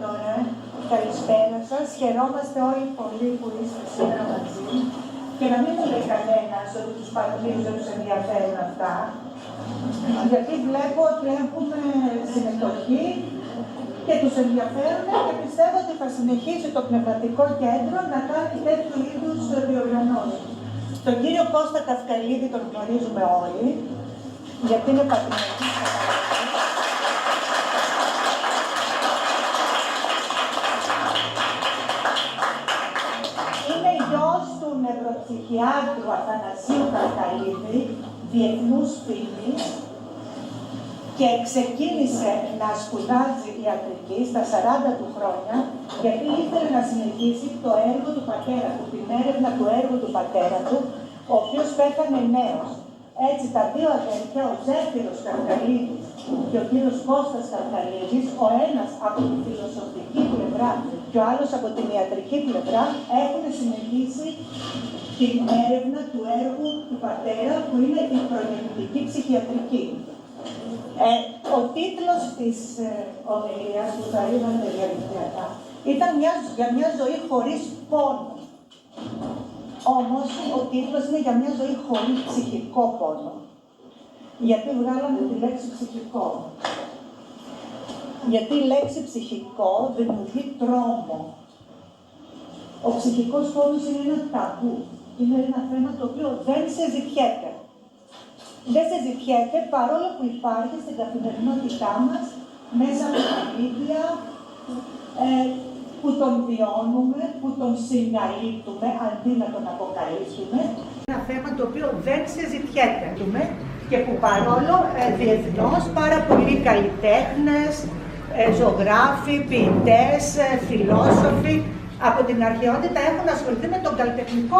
Τώρα. Καλησπέρα σας. Χαιρόμαστε όλοι πολύ που είστε σήμερα μαζί και να μην μου λέει κανένας ότι τους παραδείγματος δεν τους ενδιαφέρουν αυτά, γιατί βλέπω ότι έχουμε συμμετοχή και τους ενδιαφέρουν και πιστεύω ότι θα συνεχίσει το πνευματικό κέντρο να κάνει τέτοιου είδους διοργανώσεις. Τον κύριο Κώστα Καυκαλίδη τον γνωρίζουμε όλοι, γιατί είναι πατρινωτής. Νευροψυχιάτρου Αθανασίου Καυκαλίδη, διεθνούς φήμης, και ξεκίνησε να σπουδάζει ιατρική στα 40 του χρόνια, γιατί ήθελε να συνεχίσει το έργο του πατέρα του, την έρευνα του έργου του πατέρα του, ο οποίος πέθανε νέος. Έτσι, τα δύο αδέρφια, ο Ζέφυρος Καυκαλίδης και ο κύριος Κώστας Καυκαλίδης, ο ένας από τη φιλοσοφική πλευρά και ο άλλος από την ιατρική πλευρά, έχουν συνεχίσει την έρευνα του έργου του πατέρα, που είναι η προγεννητική ψυχιατρική. Ο τίτλος της ομιλίας που θα είδατε διαδικτυακά ήταν για μια ζωή χωρίς πόνο. Όμως ο τίτλος είναι για μια ζωή χωρίς ψυχικό πόνο. Γιατί βγάλαμε τη λέξη ψυχικό. Γιατί η λέξη ψυχικό δημιουργεί τρόμο. Ο ψυχικός πόνος είναι ένα ταμπού. Είναι ένα θέμα το οποίο δεν συζητιέται. Δεν συζητιέται παρόλο που υπάρχει στην καθημερινότητά μας, μέσα από τα μίδια, που τον βιώνουμε, που τον συγκαλύπτουμε, αντί να τον αποκαλύψουμε. Ένα θέμα το οποίο δεν συζητιέται και που παρόλο διεθνώς πάρα πολλοί καλλιτέχνες, ζωγράφοι, ποιητές, φιλόσοφοι από την αρχαιότητα έχουν ασχοληθεί με τον καλλιτεχνικό,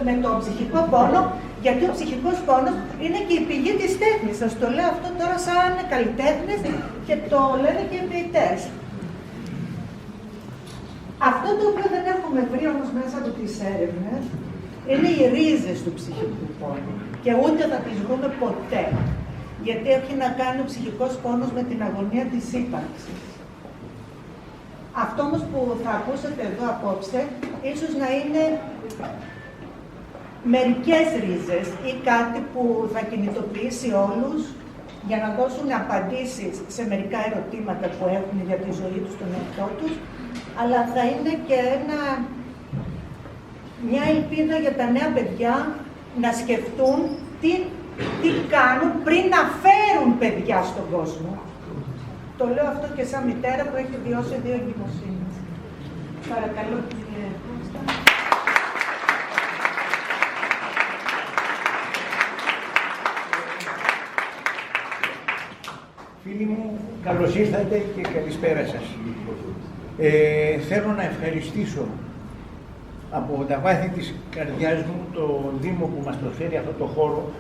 με τον ψυχικό πόνο, γιατί ο ψυχικός πόνος είναι και η πηγή της τέχνης. Σας το λέω αυτό τώρα σαν καλλιτέχνες και το λένε και οι ποιητές. Αυτό το οποίο δεν έχουμε βρει όμως μέσα από τις έρευνες είναι οι ρίζες του ψυχικού πόνου και ούτε θα τις βρούμε ποτέ. Γιατί έχει να κάνει ο ψυχικός πόνος με την αγωνία της ύπαρξης. Αυτό όμως που θα ακούσετε εδώ απόψε, ίσως να είναι μερικές ρίζες ή κάτι που θα κινητοποιήσει όλους για να δώσουν απαντήσεις σε μερικά ερωτήματα που έχουν για τη ζωή τους, τον εαυτό τους, αλλά θα είναι και μια ελπίδα για τα νέα παιδιά να σκεφτούν τι κάνουν πριν να φέρουν παιδιά στον κόσμο. Το λέω αυτό και σαν μητέρα που έχει βιώσει 2 εγκυμοσύνες. Παρακαλώ, κύριε Κώστα. Φίλοι μου, καλώς ήρθατε και καλησπέρα σας. Θέλω να ευχαριστήσω από τα βάθη της καρδιάς μου το Δήμο που μας προσφέρει αυτό το χώρο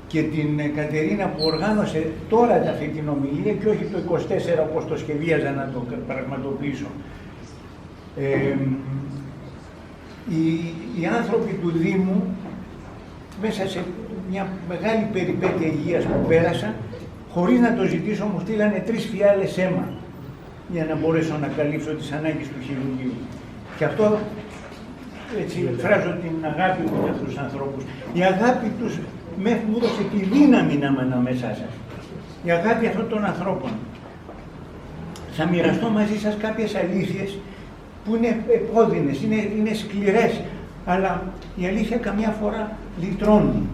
και την Κατερίνα που οργάνωσε τώρα αυτή την ομιλία και όχι το 24 όπως το σχεδίαζα να το πραγματοποιήσω. Οι άνθρωποι του Δήμου μέσα σε μια μεγάλη περιπέτεια υγείας που πέρασα, χωρίς να το ζητήσω, μου στείλανε 3 φιάλες αίμα για να μπορέσω να καλύψω τις ανάγκες του χειρουργείου. Και αυτό, έτσι, εκφράζω την αγάπη μου για αυτούς τους ανθρώπους. Η αγάπη τους μου έδωσε τη δύναμη να είμαι ανάμεσά σας. Η αγάπη αυτών των ανθρώπων. Θα μοιραστώ μαζί σας κάποιες αλήθειες που είναι επώδυνες, είναι σκληρές, αλλά η αλήθεια καμιά φορά λυτρώνει.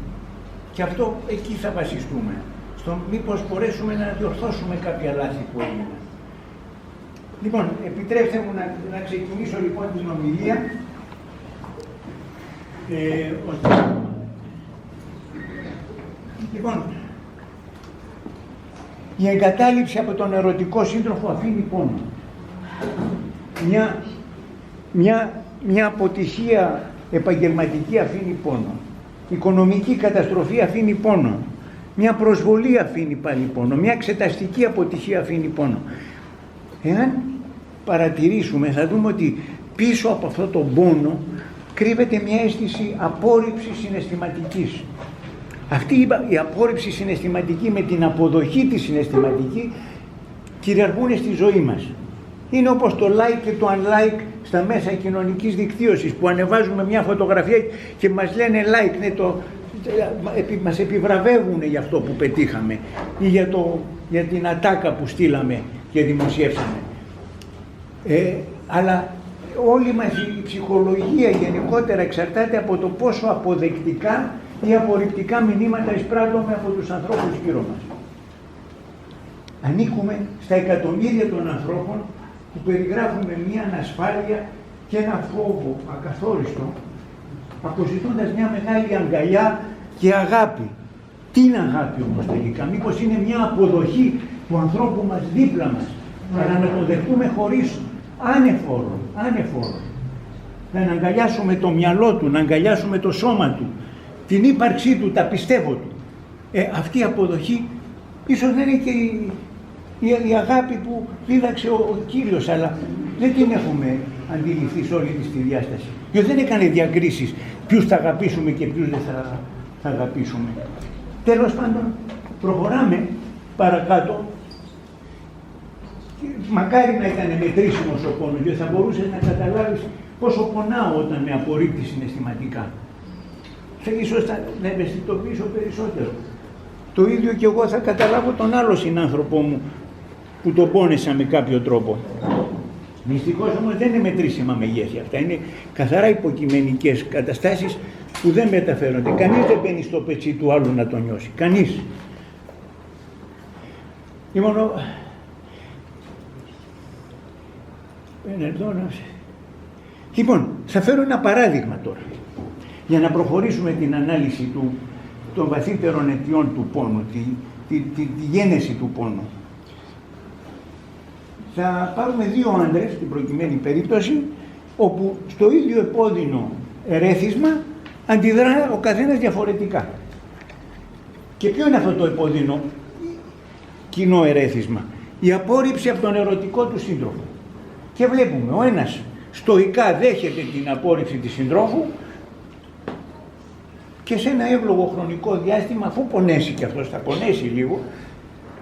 Και αυτό εκεί θα βασιστούμε. Στο μήπως μπορέσουμε να διορθώσουμε κάποια λάθη που έγιναν. Λοιπόν, επιτρέψτε μου να ξεκινήσω λοιπόν την ομιλία. Λοιπόν, η εγκατάλειψη από τον ερωτικό σύντροφο αφήνει πόνο. Μια αποτυχία επαγγελματική αφήνει πόνο. Οικονομική καταστροφή αφήνει πόνο. Μια προσβολή αφήνει πάλι πόνο. Μια εξεταστική αποτυχία αφήνει πόνο. Εάν παρατηρήσουμε θα δούμε ότι πίσω από αυτό το πόνο κρύβεται μια αίσθηση απόρριψης συναισθηματικής. Αυτή η απόρριψη συναισθηματική με την αποδοχή της συναισθηματική κυριαρχούν στη ζωή μας. Είναι όπως το like και το unlike στα μέσα κοινωνικής δικτύωσης, που ανεβάζουμε μια φωτογραφία και μας λένε like, ναι, μας επιβραβεύουν για αυτό που πετύχαμε ή για την ατάκα που στείλαμε και δημοσιεύσαμε. Αλλά όλη μας η ψυχολογία γενικότερα εξαρτάται από το πόσο αποδεκτικά ή απορριπτικά μηνύματα εισπράττουμε από τους ανθρώπους γύρω μας. Ανήκουμε στα εκατομμύρια των ανθρώπων που περιγράφουμε μια ανασφάλεια και ένα φόβο ακαθόριστο, αποζητώντας μια μεγάλη αγκαλιά και αγάπη. Τι είναι αγάπη όμως τελικά? Μήπως είναι μια αποδοχή του ανθρώπου μας δίπλα μας, αλλά να τον δεχτούμε χωρίς άνεφορο. Να αγκαλιάσουμε το μυαλό του, να αγκαλιάσουμε το σώμα του, την ύπαρξή του, τα πιστεύω του. Αυτή η αποδοχή ίσως δεν είναι και η αγάπη που δίδαξε ο Κύριος, αλλά δεν την έχουμε αντιληφθεί σε όλη τη διάσταση. Γιατί δεν έκανε διακρίσεις ποιους θα αγαπήσουμε και ποιους δεν θα αγαπήσουμε. Τέλος πάντων, προχωράμε παρακάτω. Μακάρι να ήταν μετρήσιμος ο πόνος, γιατί θα μπορούσες να καταλάβεις πόσο πονάω όταν με απορρίπτει συναισθηματικά. Ίσως να ευαισθητοποιήσω περισσότερο. Το ίδιο και εγώ θα καταλάβω τον άλλο συνάνθρωπό μου που τον πόνεσα με κάποιο τρόπο. Δυστυχώς όμως δεν είναι μετρήσιμα μεγέθη αυτά. Είναι καθαρά υποκειμενικές καταστάσεις που δεν μεταφέρονται. Κανείς δεν μπαίνει στο πετσί του άλλου να το νιώσει. Κανείς. Λοιπόν, θα φέρω ένα παράδειγμα τώρα για να προχωρήσουμε την ανάλυση των βαθύτερων αιτιών του πόνου, τη γένεση του πόνου. Θα πάρουμε δύο άντρες, στην προκειμένη περίπτωση, όπου στο ίδιο επώδυνο ερέθισμα αντιδρά ο καθένας διαφορετικά. Και ποιο είναι αυτό το επώδυνο κοινό ερέθισμα? Η απόρριψη από τον ερωτικό του σύντροφο. Και βλέπουμε, ο ένας στοικά δέχεται την απόρριψη της συντρόφου και σε ένα εύλογο χρονικό διάστημα, αφού πονέσει και αυτός, θα πονέσει λίγο,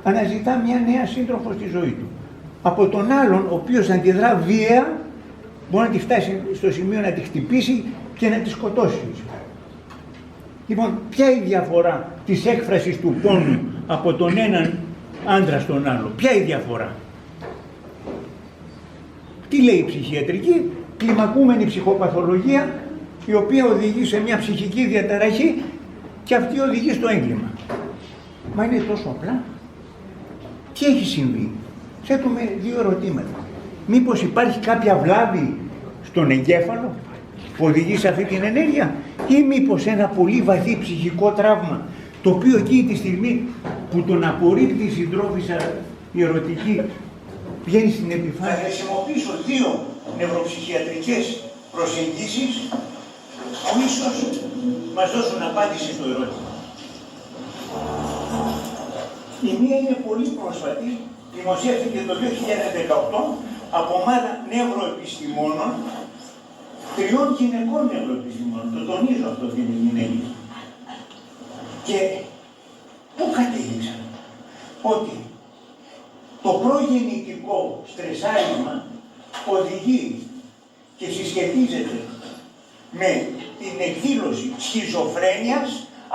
αναζητά μια νέα σύντροφο στη ζωή του. Από τον άλλον, ο οποίος αντιδρά βία, μπορεί να τη φτάσει στο σημείο να τη χτυπήσει και να τη σκοτώσει. Λοιπόν, ποια είναι η διαφορά της έκφρασης του πόνου από τον έναν άντρα στον άλλο? Ποια είναι η διαφορά? Τι λέει η ψυχιατρική? Κλιμακούμενη ψυχοπαθολογία, η οποία οδηγεί σε μια ψυχική διαταραχή και αυτή οδηγεί στο έγκλημα. Μα είναι τόσο απλά. Τι έχει συμβεί? Θέτουμε δύο ερωτήματα. Μήπως υπάρχει κάποια βλάβη στον εγκέφαλο που οδηγεί σε αυτή την ενέργεια, ή μήπως ένα πολύ βαθύ ψυχικό τραύμα, το οποίο εκείνη τη στιγμή που τον απορρίπτει η συντρόφισσα η ερωτική βγαίνει στην επιφάνεια. Θα χρησιμοποιήσω δύο νευροψυχιατρικές προσεγγίσεις που ίσως μας δώσουν απάντηση στο ερώτημα. Η μία είναι πολύ πρόσφατη, δημοσιεύτηκε το 2018 από ομάδα νευροεπιστημόνων, τριών γυναικών νευροεπιστημόνων. Το τονίζω αυτό ότι είναι γυναίκες. Και πού κατέληξαν? Ότι το προγεννητικό στρεσάρισμα οδηγεί και συσχετίζεται με την εκδήλωση σχιζοφρένειας,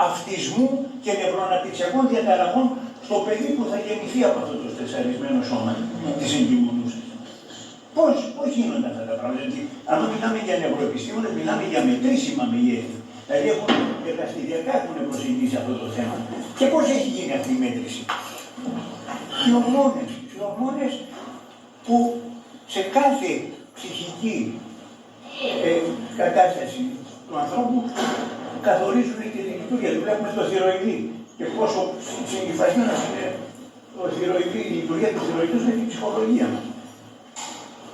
αυτισμού και νευροαναπτυξιακών διαταραχών στο παιδί που θα γεννηθεί από αυτό το στρεσαρισμένο σώμα της εγκυμονούσας. Πώς γίνονται αυτά τα πράγματα? Δηλαδή, αν μιλάμε για νευροεπιστήμονες, μιλάμε για μετρήσιμα μεγέθη. Δηλαδή, εργαστηριακά έχουν προσεγγίσει αυτό το θέμα. Και πώς έχει γίνει αυτή η μέτρηση? Οι ορμόνες που σε κάθε ψυχική κατάσταση του ανθρώπου καθορίζουν και την λειτουργία του. Βλέπουμε στο θηροειδή και πόσο συνυφασμένος είναι η λειτουργία του θηροειδού με την ψυχολογία μας.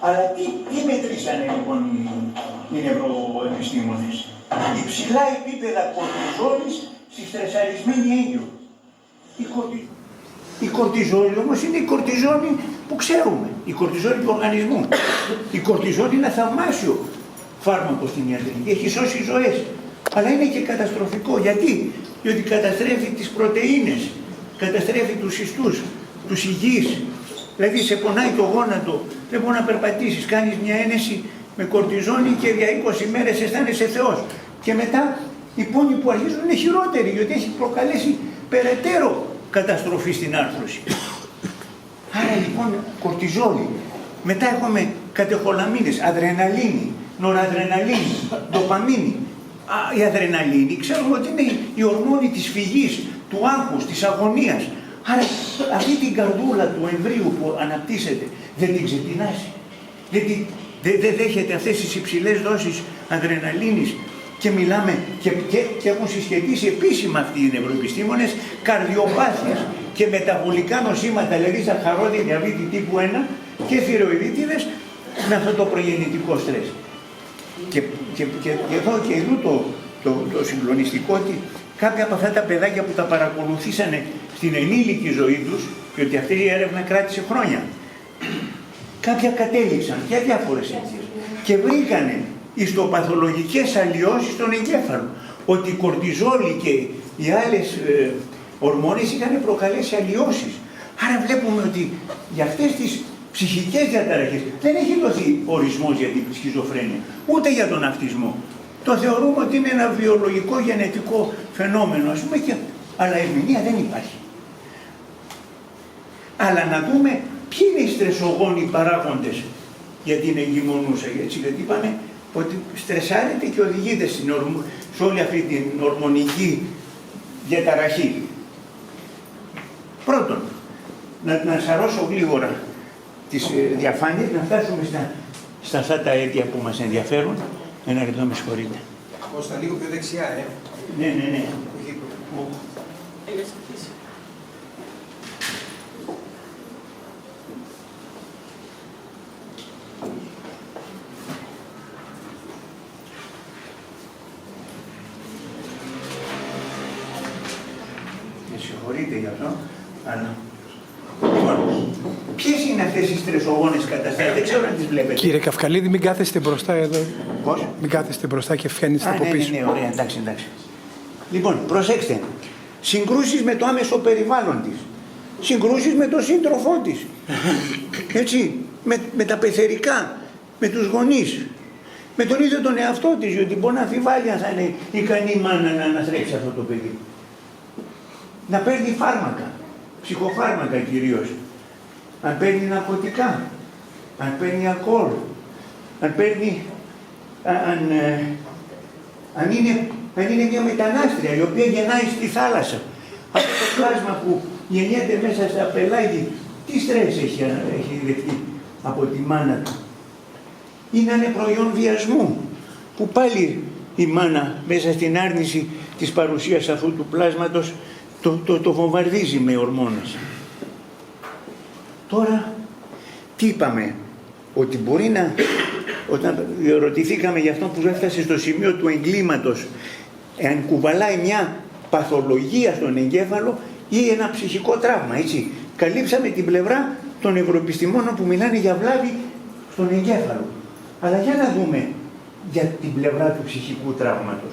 Αλλά τι μετρήσανε λοιπόν οι νευροεπιστήμονες? Υψηλά επίπεδα κορτιζόλης στη στρεσαρισμένη έγκυο. Η κορτιζόλη όμως είναι η κορτιζόλη που ξέρουμε, η κορτιζόλη του οργανισμού. Η κορτιζόλη είναι ένα θαυμάσιο φάρμακο στην ιατρική, έχει σώσει ζωές. Αλλά είναι και καταστροφικό. Γιατί? Διότι καταστρέφει τις πρωτεΐνες, καταστρέφει τους ιστούς, τους υγιείς. Δηλαδή σε πονάει το γόνατο δεν μπορεί να περπατήσεις, κάνεις μια ένεση με κορτιζόνη και για 20 μέρες αισθάνεσαι Θεός. Και μετά οι πόνοι που αρχίζουν είναι χειρότεροι, γιατί έχει προκαλέσει περαιτέρω καταστροφή στην άρθρωση. Άρα λοιπόν κορτιζόλη. Μετά έχουμε κατεχολαμίνες, αδρεναλίνη, νοradrenalίνη, ντοπαμίνη. Η αδρεναλίνη ξέρουμε ότι είναι η ορμόνη της φυγής, του άγχους, της αγωνίας. Άρα αυτή την καρδούλα του εμβρίου που αναπτύσσεται δεν την ξετινάσει. Δεν δέχεται αυτές τις υψηλές δόσεις αδρεναλίνης και μιλάμε και έχουν συσχετίσει επίσημα αυτοί οι νευροεπιστήμονες καρδιοπάθειες και μεταβολικά νοσήματα, δηλαδή ζαχαρόδι, διαβήτη τύπου 1 και θηροειδίτιδες με αυτό το προγεννητικό στρες. Και εδώ το συγκλονιστικό ότι κάποια από αυτά τα παιδάκια που τα παρακολουθήσανε στην ενήλικη ζωή τους, διότι αυτή η έρευνα κράτησε χρόνια, κάποια κατέληξαν για διάφορες αιτίες και βρήκανε ιστοπαθολογικές αλλοιώσεις στον εγκέφαλο, ότι η κορτιζόλη και οι άλλες ορμόνες είχαν προκαλέσει αλλοιώσεις. Άρα βλέπουμε ότι για αυτές τις ψυχικές διαταραχές δεν έχει δοθεί ορισμός για την σχιζοφρένεια, ούτε για τον αυτισμό. Το θεωρούμε ότι είναι ένα βιολογικό γενετικό φαινόμενο, ας πούμε, αλλά ερμηνεία δεν υπάρχει. Αλλά να δούμε ποιοι είναι οι στρεσογόνοι παράγοντες για την εγκυμονούσα, γιατί είπαμε ότι στρεσάρεται και οδηγείται σε όλη αυτή την ορμονική διαταραχή. Πρώτον, να σαρώσω γλίγορα τις διαφάνειες, να φτάσουμε στα αυτά τα αίτια που μας ενδιαφέρουν. Ένα λεπτό, με συγχωρείτε. Κώστα, λίγο πιο δεξιά, Ναι. Με συγχωρείτε γι' αυτό, αλλά... Λοιπόν, ποιες είναι αυτές οι στρεσογόνες καταστάσεις, δεν ξέρω αν τις βλέπετε. Κύριε Καυκαλίδη, μην κάθεστε μπροστά εδώ. Πώς? Μην κάθεστε μπροστά και φαίνεστε από πίσω. Ναι, ωραία, εντάξει. Λοιπόν, προσέξτε. Συγκρούσεις με το άμεσο περιβάλλον της. Συγκρούσεις με τον σύντροφό της. Έτσι, με τα πεθερικά, με τους γονείς. Με τον ίδιο τον εαυτό της, γιατί μπορεί να αμφιβάλλει αν θα είναι ικανή μάνα να αναθρέψει αυτό το παιδί. Να παίρνει φάρμακα, ψυχοφάρμακα κυρίως. Αν παίρνει ναρκωτικά, αν παίρνει αλκοόλ, αν παίρνει, αν είναι μια μετανάστρια η οποία γεννάει στη θάλασσα. Αυτό το πλάσμα που γεννιέται μέσα στα πελάγη, τι στρες έχει δεχτεί από τη μάνα του. Ή να είναι προϊόν βιασμού, που πάλι η μάνα μέσα στην άρνηση της παρουσίας αυτού του πλάσματος το βομβαρδίζει με ορμόνες. Τώρα, τι είπαμε, ότι μπορεί να, όταν ρωτηθήκαμε για αυτό που έφτασε στο σημείο του εγκλήματος, εάν κουβαλάει μια παθολογία στον εγκέφαλο ή ένα ψυχικό τραύμα, έτσι. Καλύψαμε την πλευρά των ευρωεπιστημόνων που μιλάνε για βλάβη στον εγκέφαλο. Αλλά για να δούμε για την πλευρά του ψυχικού τραύματος.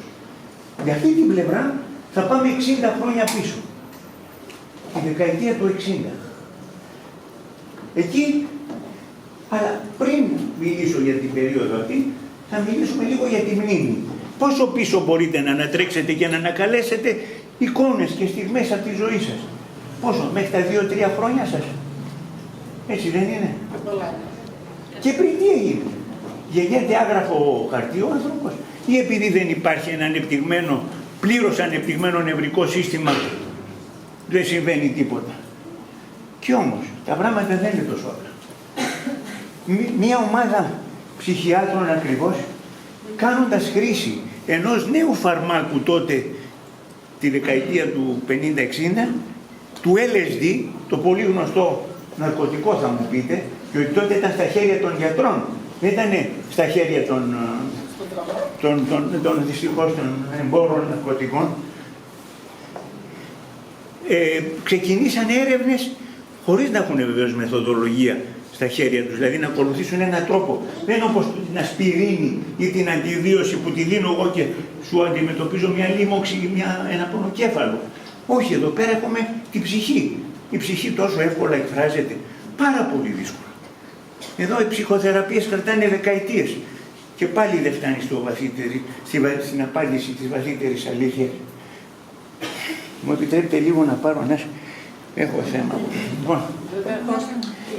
Για αυτή την πλευρά θα πάμε 60 χρόνια πίσω. Τη δεκαετία του 60. Εκεί, αλλά πριν μιλήσω για την περίοδο αυτή, θα μιλήσουμε λίγο για τη μνήμη. Πόσο πίσω μπορείτε να ανατρέξετε και να ανακαλέσετε εικόνες και στιγμές από τη ζωή σας. Πόσο, μέχρι τα 2-3 χρόνια σας. Έτσι δεν είναι. Και πριν τι έγινε. Γεννιέται άγραφο χαρτί ο άνθρωπος ή επειδή δεν υπάρχει ένα ανεπτυγμένο, πλήρως ανεπτυγμένο νευρικό σύστημα, δεν συμβαίνει τίποτα. Κι όμως, τα πράγματα δεν είναι τόσο απλά. Μία ομάδα ψυχιάτρων ακριβώς, κάνοντας χρήση ενός νέου φαρμάκου τότε, τη δεκαετία του 50-60, του LSD, το πολύ γνωστό ναρκωτικό θα μου πείτε, διότι τότε ήταν στα χέρια των γιατρών, δεν ήταν στα χέρια των δυστυχώς των εμπόρων ναρκωτικών. Ξεκινήσαν έρευνες χωρίς να έχουν βεβαίως μεθοδολογία στα χέρια τους, δηλαδή να ακολουθήσουν έναν τρόπο. Δεν είναι όπως την ασπιρίνη ή την αντιβίωση που τη δίνω εγώ και σου αντιμετωπίζω μια λίμωξη ή ένα πονοκέφαλο. Όχι, εδώ πέρα έχουμε την ψυχή. Η ψυχή τόσο εύκολα εκφράζεται, πάρα πολύ δύσκολα. Εδώ οι ψυχοθεραπείες κρατάνε δεκαετίες και πάλι δεν φτάνει στην απάντηση της βαθύτερης αλήθειας. Μου επιτρέπετε λίγο να πάρω ένα... Έχω θέμα. Λοιπόν,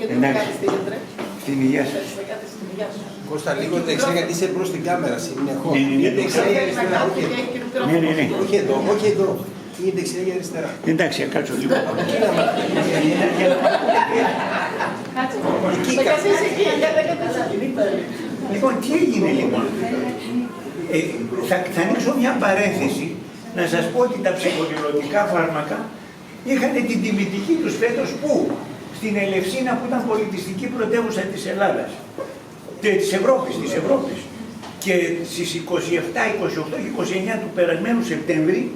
εντάξει, στην υγεία σας. Κώστα, λίγο δεξιά γιατί είσαι προς την κάμερα συνεχώς. Ναι. Δεξιά ή αριστερά, Ναι. όχι εδώ, όχι εδώ. Είναι δεξιά ή αριστερά. Εντάξει, κάτσω λίγο. Λοιπόν, τι έγινε λοιπόν. Θα ανοίξω μια παρένθεση να σας πω ότι τα ψυχοδηλωτικά φάρμακα είχαν την τιμητική τους φέτος που? Στην Ελευσίνα που ήταν πολιτιστική πρωτεύουσα της Ελλάδας. Της Ευρώπης. Και στις 27, 28 και 29 του περασμένου Σεπτέμβρη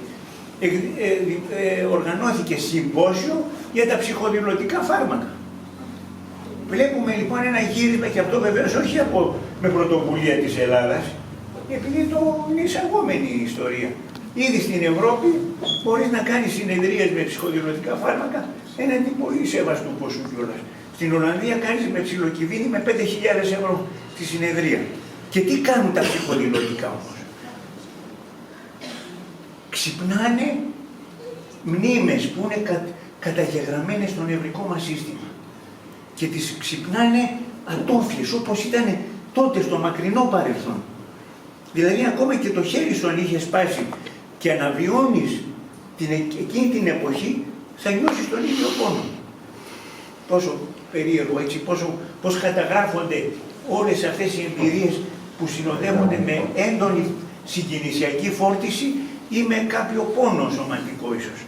οργανώθηκε συμπόσιο για τα ψυχοδηλωτικά φάρμακα. Βλέπουμε λοιπόν ένα γύρισμα και αυτό βεβαίως όχι με πρωτοβουλία της Ελλάδας, επειδή το είναι εισαγόμενη η ιστορία. Ήδη στην Ευρώπη μπορείς να κάνεις συνεδρίες με ψυχοδηλωτικά φάρμακα έναντι πολύ σεβαστού ποσού κιόλας. Στην Ολλανδία κάνεις με ψιλοκυβίνη με 5.000 ευρώ τη συνεδρία. Και τι κάνουν τα ψυχοδηλωτικά όμως? Ξυπνάνε μνήμες που είναι καταγεγραμμένες στο νευρικό μας σύστημα. Και τις ξυπνάνε ατόφιες όπως ήταν τότε στο μακρινό παρελθόν. Δηλαδή ακόμα και το χέρι σου αν είχε σπάσει και αναβιώνεις εκείνη την εποχή θα νιώσεις τον ίδιο πόνο. Πόσο περίεργο έτσι, πώς καταγράφονται όλες αυτές οι εμπειρίες που συνοδεύονται με έντονη συγκινησιακή φόρτιση ή με κάποιο πόνο σωματικό ίσως.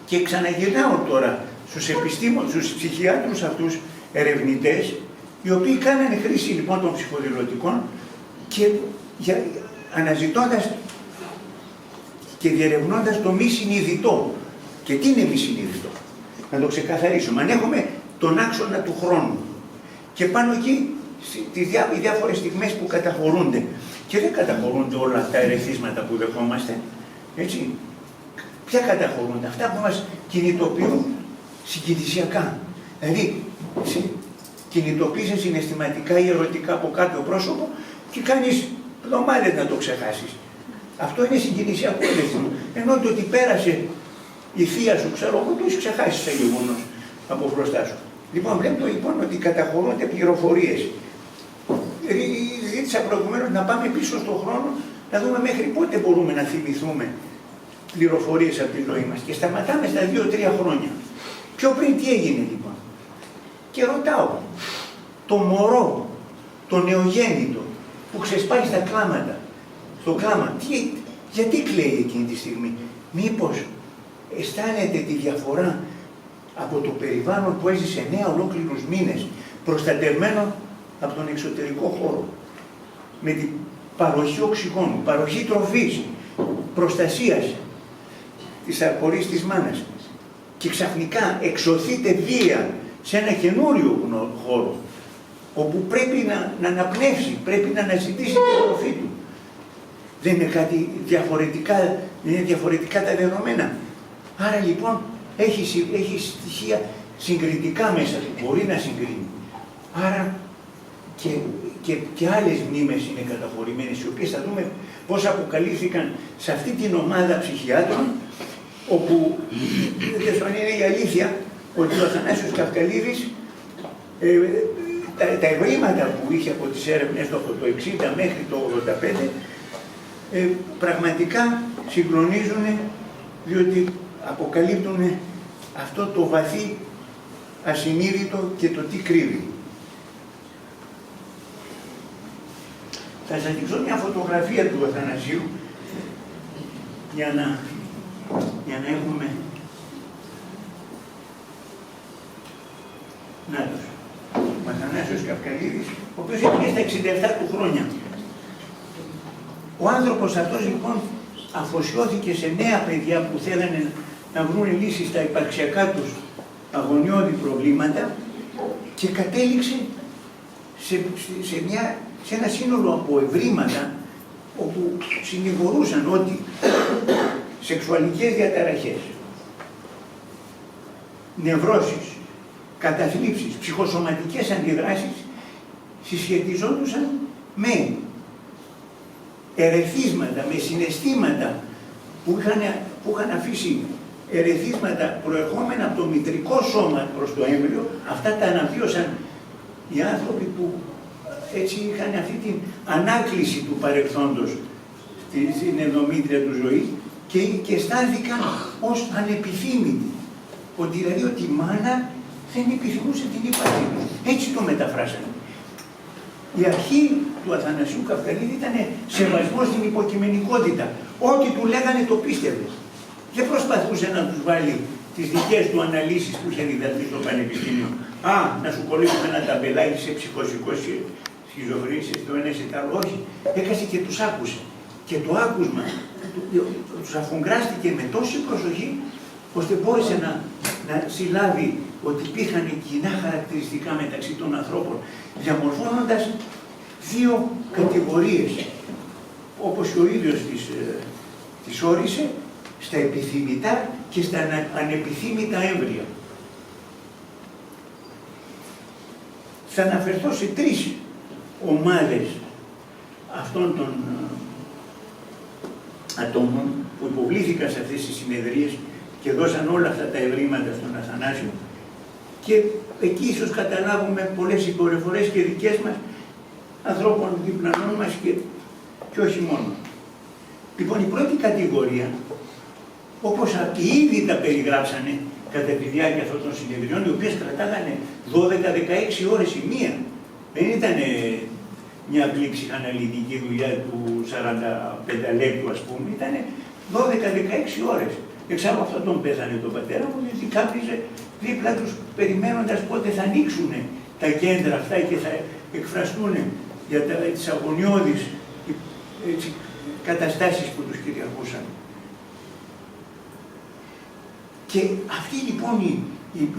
Και ξαναγυρνάω τώρα στους ψυχιάτρους αυτούς ερευνητές, οι οποίοι κάνανε χρήση λοιπόν των ψυχοδηλωτικών και αναζητώντας και διερευνώντας το μη συνειδητό. Και τι είναι μη συνειδητό? Να το ξεκαθαρίσουμε. Αν έχουμε τον άξονα του χρόνου και πάνω εκεί οι διάφορες στιγμές που καταχωρούνται, και δεν καταχωρούνται όλα τα ερεθίσματα που δεχόμαστε, έτσι. Ποια καταχωρούνται? Αυτά που μας κινητοποιούν συγκινησιακά. Δηλαδή, κινητοποιείσαι συναισθηματικά ή ερωτικά από κάποιο πρόσωπο και κάνεις εβδομάδες να το ξεχάσεις. Αυτό είναι συγκινησιακό ερεθισμό. Ενώ το ότι πέρασε η θεία σου, ξέρω εγώ, το έχεις ξεχάσει σε γεγονός από μπροστά σου. Λοιπόν, βλέπω λοιπόν ότι καταχωρούνται πληροφορίες. Ζήτησα προηγουμένως να πάμε πίσω στον χρόνο, να δούμε μέχρι πότε μπορούμε να θυμηθούμε πληροφορίες από τη ζωή μας. Και σταματάμε στα 2-3 χρόνια. Πιο πριν τι έγινε λοιπόν? Και ρωτάω, το μωρό, το νεογέννητο που ξεσπάει στα κλάματα, στο κλάμα, γιατί κλαίει εκείνη τη στιγμή? Μήπως αισθάνεται τη διαφορά από το περιβάλλον που έζησε 9 ολόκληρους μήνες, προστατευμένο από τον εξωτερικό χώρο, με την παροχή οξυγόνου, παροχή τροφής, προστασίας της αρπορής της μάνας, και ξαφνικά εξωθείται βία σε ένα καινούριο χώρο, όπου πρέπει να αναπνεύσει, πρέπει να αναζητήσει την τροφή του. Δεν είναι κάτι διαφορετικά, είναι διαφορετικά τα δεδομένα. Άρα λοιπόν έχει στοιχεία συγκριτικά μέσα του, μπορεί να συγκρίνει. Άρα και άλλες μνήμες είναι καταχωρημένες, οι οποίες θα δούμε πώς αποκαλύφθηκαν σε αυτή την ομάδα ψυχιάτρων, όπου είναι η αλήθεια ότι ο Αθανάσιος Καυκαλίδης τα ευρήματα που είχε από τις έρευνες το 60 μέχρι το 85 πραγματικά συγκλονίζουν, διότι αποκαλύπτουν αυτό το βαθύ ασυνείδητο και το τι κρύβει. Θα σας δείξω μια φωτογραφία του Αθανασίου για να έχουμε... Νάτος, ο Αθανάσιος Καυκαλίδης, ο οποίος έγινε στα 67 του χρόνια. Ο άνθρωπος αυτός λοιπόν αφοσιώθηκε σε νέα παιδιά που θέλανε να βρουν λύσεις στα υπαρξιακά τους αγωνιώδη προβλήματα και κατέληξε σε ένα σύνολο από ευρήματα όπου συνηγορούσαν ότι σεξουαλικές διαταραχές, νευρώσεις, καταθλίψεις, ψυχοσωματικές αντιδράσεις συσχετιζόντουσαν με ερεθίσματα, με συναισθήματα που είχαν αφήσει ερεθίσματα προερχόμενα από το μητρικό σώμα προς το έμβριο. Αυτά τα αναβίωσαν οι άνθρωποι που έτσι είχαν αυτή την ανάκληση του παρελθόντος στην ενδομήτρια του ζωή και αισθάνθηκαν ως ανεπιθύμητοι. Ότι δηλαδή ότι η μάνα δεν επιθυμούσε την ύπαρξή του. Έτσι το μεταφράσανε. Η αρχή του Αθανασίου Καυκαλίδη ήταν σεβασμός στην υποκειμενικότητα. Ό,τι του λέγανε το πίστευε. Δεν προσπαθούσε να τους βάλει τις δικές του αναλύσεις που είχε διδαχθεί στο πανεπιστήμιο. Α, να σου κολλήσουμε ένα ταμπελάκι σε ψυχοσικό σχιζοφρένεια, το ένα σε το άλλο. Όχι. Έκασε και τους άκουσε. Και το άκουσμα τους αφουγκράστηκε με τόση προσοχή, ώστε μπόρεσε να συλλάβει ότι υπήρχαν κοινά χαρακτηριστικά μεταξύ των ανθρώπων, διαμορφώνοντας δύο κατηγορίες, όπως και ο ίδιος τις όρισε, στα επιθυμητά και στα ανεπιθύμητα έμβρια. Θα αναφερθώ σε τρεις ομάδες αυτών των ατόμων που υποβλήθηκαν σε αυτές τις συνεδρίες και δώσαν όλα αυτά τα ευρήματα στον Αθανάσιο, και εκεί ίσως καταλάβουμε πολλές συμπεριφορές και δικές μας, ανθρώπων διπλανών μας και όχι μόνο. Λοιπόν, η πρώτη κατηγορία, όπως ήδη τα περιγράψανε κατά τη διάρκεια αυτών των συνεδριών, οι οποίες κρατάγανε 12-16 ώρες η μία. Δεν ήταν μια απλή ψυχαναλυτική δουλειά του 45 λεπτού, ας πούμε, ήταν 12-16 ώρες. Εξάλλου αυτόν τον πέθανε τον πατέρα μου, γιατί κάπνιζε δίπλα τους, περιμένοντας πότε θα ανοίξουν τα κέντρα αυτά και θα εκφραστούν για τις αγωνιώδεις καταστάσεις που τους κυριαρχούσαν. Και αυτή λοιπόν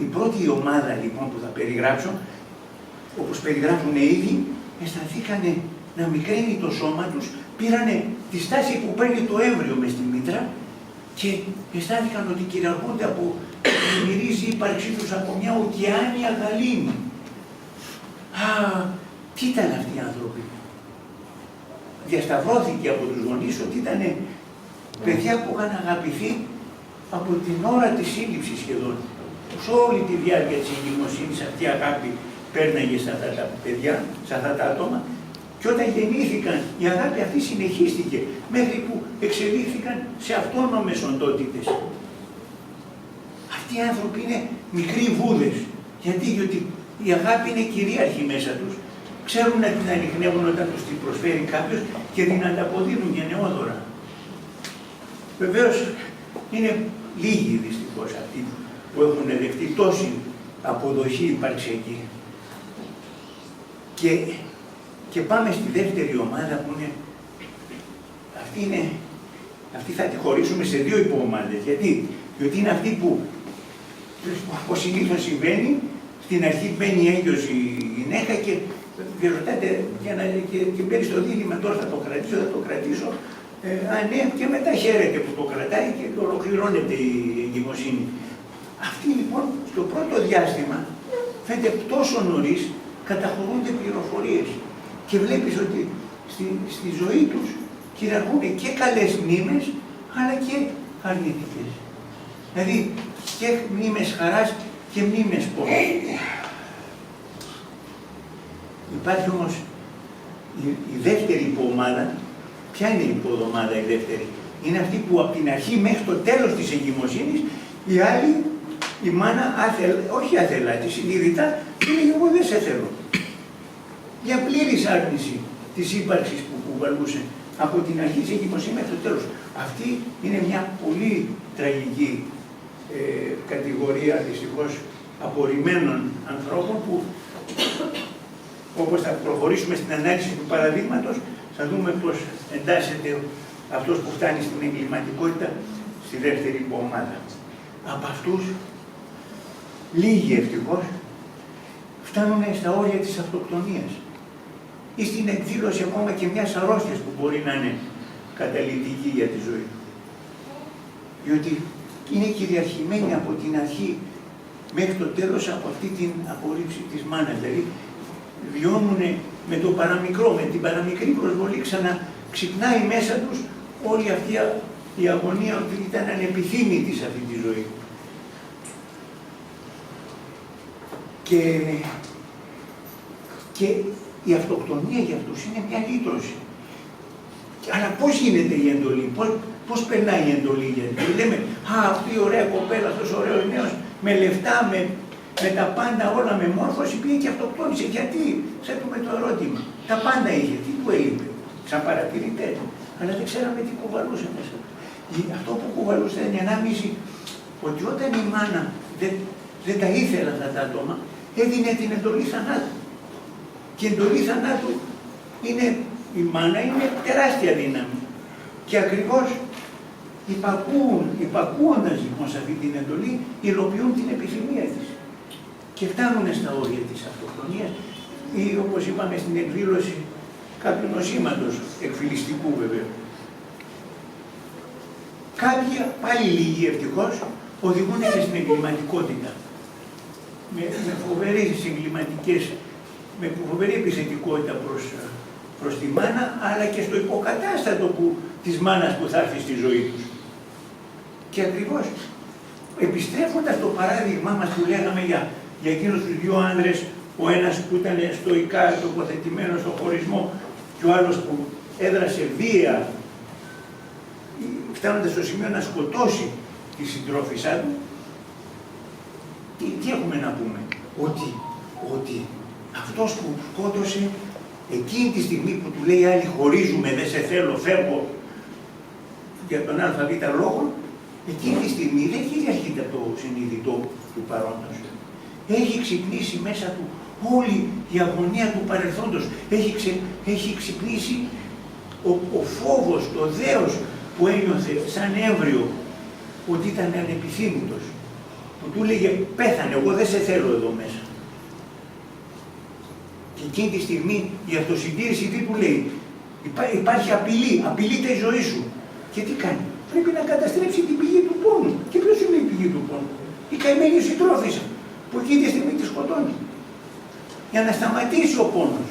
η πρώτη ομάδα λοιπόν που θα περιγράψω, όπως περιγράφουν ήδη, αισθανθήκανε να μικραίνει το σώμα τους, πήρανε τη στάση που παίρνει το έμβριο μες στη μήτρα και αισθάνθηκαν ότι κυριαρχούνται από, μυρίζει η ύπαρξή τους από μια ωκεάνια γαλήνη. Α, τι ήταν αυτοί οι άνθρωποι? Διασταυρώθηκε από τους γονείς ότι ήταν παιδιά που είχαν αγαπηθεί από την ώρα της σύλληψης σχεδόν. Σε όλη τη διάρκεια της εγκυμοσύνης αυτή η αγάπη πέρναγε σε αυτά τα παιδιά, σε αυτά τα άτομα, και όταν γεννήθηκαν η αγάπη αυτή συνεχίστηκε μέχρι που εξελίχθηκαν σε αυτόνομες οντότητες. Αυτοί οι άνθρωποι είναι μικροί βούδες. Γιατί η αγάπη είναι κυρίαρχη μέσα τους, ξέρουν να την ανιχνεύουν όταν τους την προσφέρει κάποιος και την ανταποδίδουν γενναιόδωρα. Βεβαίως είναι λίγοι δυστυχώς αυτοί που έχουν δεχτεί τόση αποδοχή υπαρξιακή. Και πάμε στη δεύτερη ομάδα που είναι, αυτή θα τη χωρίσουμε σε δύο υποομάδες. Διότι είναι αυτή που, όπως συνήθως συμβαίνει, στην αρχή μπαίνει έγκυος η γυναίκα και ρωτάτε και μπαίνει στο δίλημμα, τώρα θα το κρατήσω, θα το κρατήσω. Ναι, και μετά χαίρεται που το κρατάει και ολοκληρώνεται η εγκυμοσύνη. Αυτοί λοιπόν στο πρώτο διάστημα, φαίνεται τόσο νωρίς, καταχωρούνται πληροφορίες και βλέπεις ότι στη ζωή τους κυριαρχούν και καλές μνήμες αλλά και αρνητικές. Δηλαδή και μνήμες χαράς και μνήμες πόνου. Υπάρχει όμως η δεύτερη υποομάδα. Ποια είναι η υποδομάδα η δεύτερη? Είναι αυτή που από την αρχή μέχρι το τέλος της εγκυμοσύνης η άλλη, η μάνα όχι άθελάτη, συνειδητά, λέει εγώ δεν σε θέλω. Για πλήρης άρνηση της ύπαρξης που κουβαλούσε από την αρχή της εγκυμοσύνης μέχρι το τέλος. Αυτή είναι μια πολύ τραγική κατηγορία δυστυχώς απορριμμένων ανθρώπων που, όπως θα προχωρήσουμε στην ανάλυση του παραδείγματος, θα δούμε πώς εντάσσεται αυτός που φτάνει στην εγκληματικότητα στη δεύτερη υποομάδα. Από αυτούς, λίγοι ευτυχώς, φτάνουν στα όρια της αυτοκτονίας ή στην εκδήλωση ακόμα και μιας αρρώστιας που μπορεί να είναι καταλυτική για τη ζωή. Διότι είναι κυριαρχημένοι από την αρχή μέχρι το τέλος από αυτή την απορρίψη της μάνας. Δηλαδή βιώνουν με το παραμικρό, με την παραμικρή προσβολή ξαναξυπνάει μέσα τους όλη αυτή η αγωνία ότι ήταν ανεπιθύμητη σε αυτή τη ζωή. Και η αυτοκτονία για αυτούς είναι μια λύτρωση. Αλλά πώς γίνεται η εντολή, πώς περνάει η εντολή, γιατί λέμε «Α, αυτή η ωραία κοπέλα, αυτός ο ωραίος νέος, με λεφτά, με τα πάντα όλα, με μόρφωση, πήγε και αυτοκτόνησε». Γιατί, θέτουμε το ερώτημα, τα πάντα είχε, τι του έλειπε, σαν παρατηρητές, αλλά δεν ξέραμε τι κουβαλούσε μέσα. Αυτό που κουβαλούσε ήταν η ανάμνηση ότι όταν η μάνα δεν τα ήθελε αυτά τα άτομα, έδινε την εντολή θανάτου. Και η εντολή θανάτου η μάνα είναι τεράστια δύναμη. Και ακριβώς υπακούοντας λοιπόν σε αυτή την εντολή, υλοποιούν την επιθυμία της. Και φτάνουν στα όρια της αυτοκτονίας ή όπως είπαμε στην εκδήλωση κάποιου νοσήματος, εκφυλιστικού βέβαια. Κάποιοι, πάλι λίγοι ευτυχώς, οδηγούν και στην εγκληματικότητα. Με φοβερή επιθετικότητα προς τη μάνα, αλλά και στο υποκατάστατο της μάνας που θα έρθει στη ζωή τους. Και ακριβώς, επιστρέφοντας το παράδειγμά μας που λέγαμε για εκείνους τους δύο άνδρες, ο ένας που ήταν στοικά τοποθετημένος στο χωρισμό και ο άλλος που έδρασε βία, φτάνοντας στο σημείο να σκοτώσει τη συντρόφισσά του, τι έχουμε να πούμε, ότι αυτός που σκότωσε εκείνη τη στιγμή που του λέει άλλοι χωρίζουμε, δεν σε θέλω, φεύγω για τον ΑΒ λόγο, εκείνη τη στιγμή δεν κυριαρχείται από το συνειδητό του παρόντος. Έχει ξυπνήσει μέσα του όλη η αγωνία του παρελθόντος. Έχει ξυπνήσει ο φόβος, το δέος που ένιωθε σαν έμβριο ότι ήταν ανεπιθύμητος. Που του έλεγε πέθανε, εγώ δεν σε θέλω εδώ μέσα. Και εκείνη τη στιγμή η αυτοσυντήρηση τι του λέει, υπάρχει απειλείται η ζωή σου. Και τι κάνει, πρέπει να καταστρέψει την πηγή του πόνου. Και ποιος είναι η πηγή του πόνου, η καημένη συντρόφισσα που εκείνη τη στιγμή τη σκοτώνει. Για να σταματήσει ο πόνος.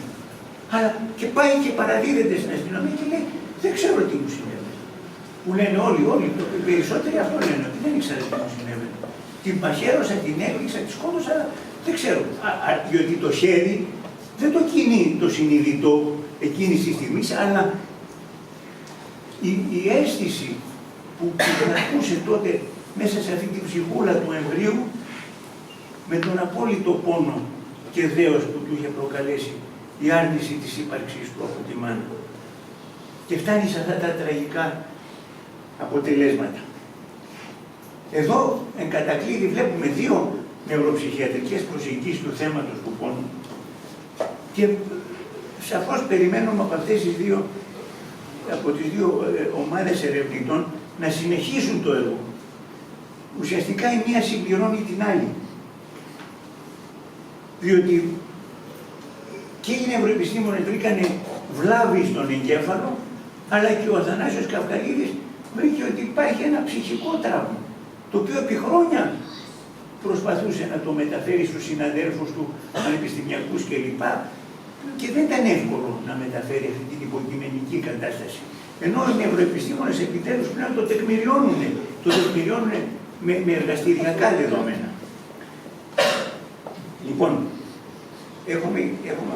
Αλλά και πάει και παραδίδεται στην αστυνομία και λέει, δεν ξέρω τι μου συνέβη. Που λένε όλοι, οι περισσότεροι αυτό λένε, ότι δεν ήξερα τι μου συνέβη. Την παχαίρωσα, την έκλειξα, τη σκότωσα, αλλά δεν ξέρω. Διότι το χέρι δεν το κινεί το συνειδητό εκείνης της στιγμής, αλλά η αίσθηση που ακούσε τότε μέσα σε αυτή την ψυχούλα του εμβρίου, με τον απόλυτο πόνο και δέος που του είχε προκαλέσει η άρνηση της ύπαρξής του από τη μάνα. Και φτάνει σε αυτά τα τραγικά αποτελέσματα. Εδώ, εν κατακλείδη, βλέπουμε δύο νευροψυχιατρικές προσεγγίσεις του θέματος του πόνου και σαφώς περιμένουμε από από τις δύο ομάδες ερευνητών να συνεχίσουν το έργο. Ουσιαστικά η μία συμπληρώνει την άλλη. Διότι και οι νευροεπιστήμονες βρήκανε βλάβη στον εγκέφαλο, αλλά και ο Αθανάσιος Καυκαλίδης βρήκε ότι υπάρχει ένα ψυχικό τραύμα, το οποίο επί χρόνια προσπαθούσε να το μεταφέρει στους συναδέλφους του πανεπιστημιακούς κλπ. Και δεν ήταν εύκολο να μεταφέρει αυτή την υποκειμενική κατάσταση. Ενώ οι νευροεπιστήμονες επιτέλους πλέον το τεκμηριώνουν με εργαστηριακά δεδομένα. Λοιπόν, έχουμε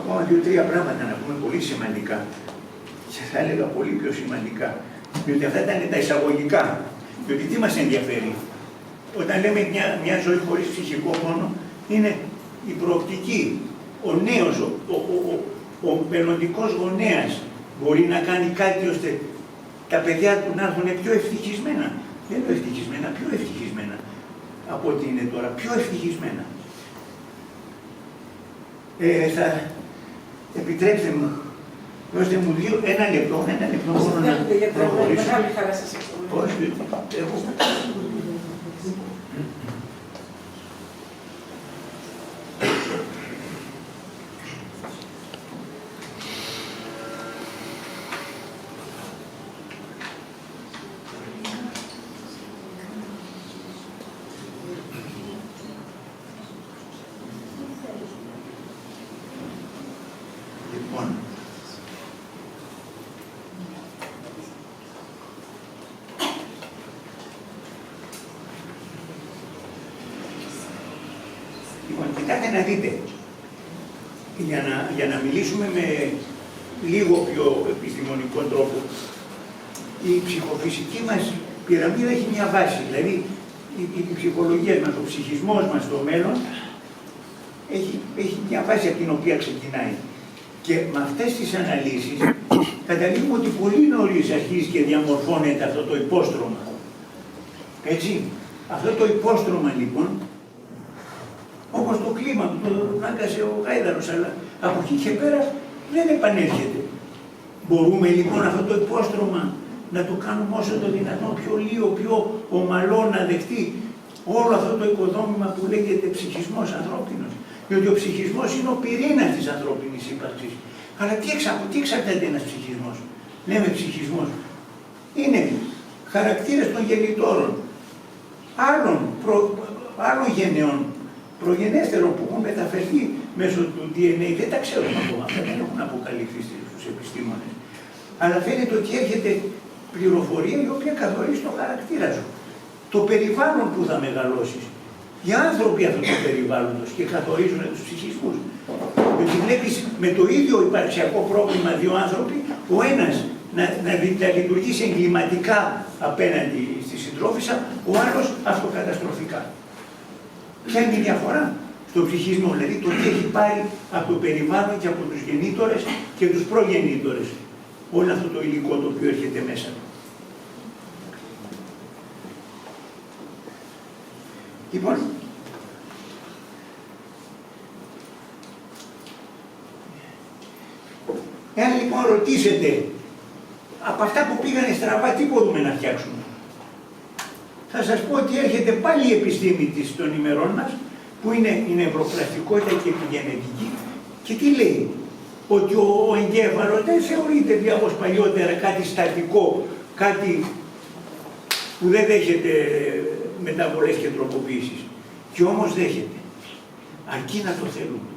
ακόμα 2-3 πράγματα να πούμε πολύ σημαντικά. Και θα έλεγα πολύ πιο σημαντικά. Διότι αυτά ήταν τα εισαγωγικά. Διότι τι μας ενδιαφέρει. Όταν λέμε μια ζωή χωρίς ψυχικό πόνο, είναι η προοπτική. Ο νέος, ο μελλοντικός γονέας μπορεί να κάνει κάτι ώστε τα παιδιά του να έρθουν πιο ευτυχισμένα. Δεν είναι ευτυχισμένα, πιο ευτυχισμένα από ό,τι είναι τώρα, πιο ευτυχισμένα. Θα επιτρέψτε μου, δώστε μου ένα λεπτό μόνο να προχωρήσω. Πώς, Λοιπόν, κοιτάτε να δείτε, για να μιλήσουμε με λίγο πιο επιστημονικό τρόπο, η ψυχοφυσική μας πυραμίδα έχει μια βάση, δηλαδή η ψυχολογία μας, ο ψυχισμός μας στο μέλλον έχει μια βάση από την οποία ξεκινάει. Και με αυτές τις αναλύσεις καταλήγουμε ότι πολύ νωρίς αρχίζει και διαμορφώνεται αυτό το υπόστρωμα. Έτσι, αυτό το υπόστρωμα λοιπόν, όπως το κλίμα που το άγκασε ο Γάιδαρος, αλλά από εκεί και πέρα δεν επανέρχεται. Μπορούμε λοιπόν αυτό το υπόστρωμα να το κάνουμε όσο το δυνατόν πιο λίγο, πιο ομαλό, να δεχτεί όλο αυτό το οικοδόμημα που λέγεται ψυχισμός ανθρώπινος. Διότι ο ψυχισμός είναι ο πυρήνας της ανθρώπινης ύπαρξης. Αλλά τι εξαρτάται ένας ψυχισμός? Λέμε ψυχισμός. Είναι χαρακτήρες των γεννητόρων, άλλων γενεών, προγενέστερων που έχουν μεταφερθεί μέσω του DNA. Δεν τα ξέρουμε ακόμα, δεν έχουν αποκαλυφθεί στους επιστήμονες. Αλλά φαίνεται ότι έρχεται πληροφορία η οποία καθορίζει τον χαρακτήρα σου. Το περιβάλλον που θα μεγαλώσεις. Οι άνθρωποι αυτού του περιβάλλοντος και καθορίζουν τους ψυχισμούς. Γιατί βλέπεις με το ίδιο υπαρξιακό πρόβλημα δύο άνθρωποι, ο ένας να λειτουργήσει εγκληματικά απέναντι στη συντρόφισσα, ο άλλος αυτοκαταστροφικά. Ποια είναι η διαφορά στο ψυχισμό? Δηλαδή το τι έχει πάρει από το περιβάλλον και από τους γεννήτορες και τους προγεννήτορες. Όλο αυτό το υλικό το οποίο έρχεται μέσα. Λοιπόν, εάν λοιπόν ρωτήσετε από αυτά που πήγανε στραβά τι μπορούμε να φτιάξουμε, θα σας πω ότι έρχεται πάλι η επιστήμη των ημερών μας, που είναι η νευροπλαστικότητα και η γενετική, και τι λέει? Ότι ο εγκέφαλος δεν θεωρείται πια όπως παλιότερα κάτι στατικό, κάτι που δεν δέχεται μεταβολές και τροποποιήσεις. Και όμως δέχεται. Αρκεί να το θέλουμε.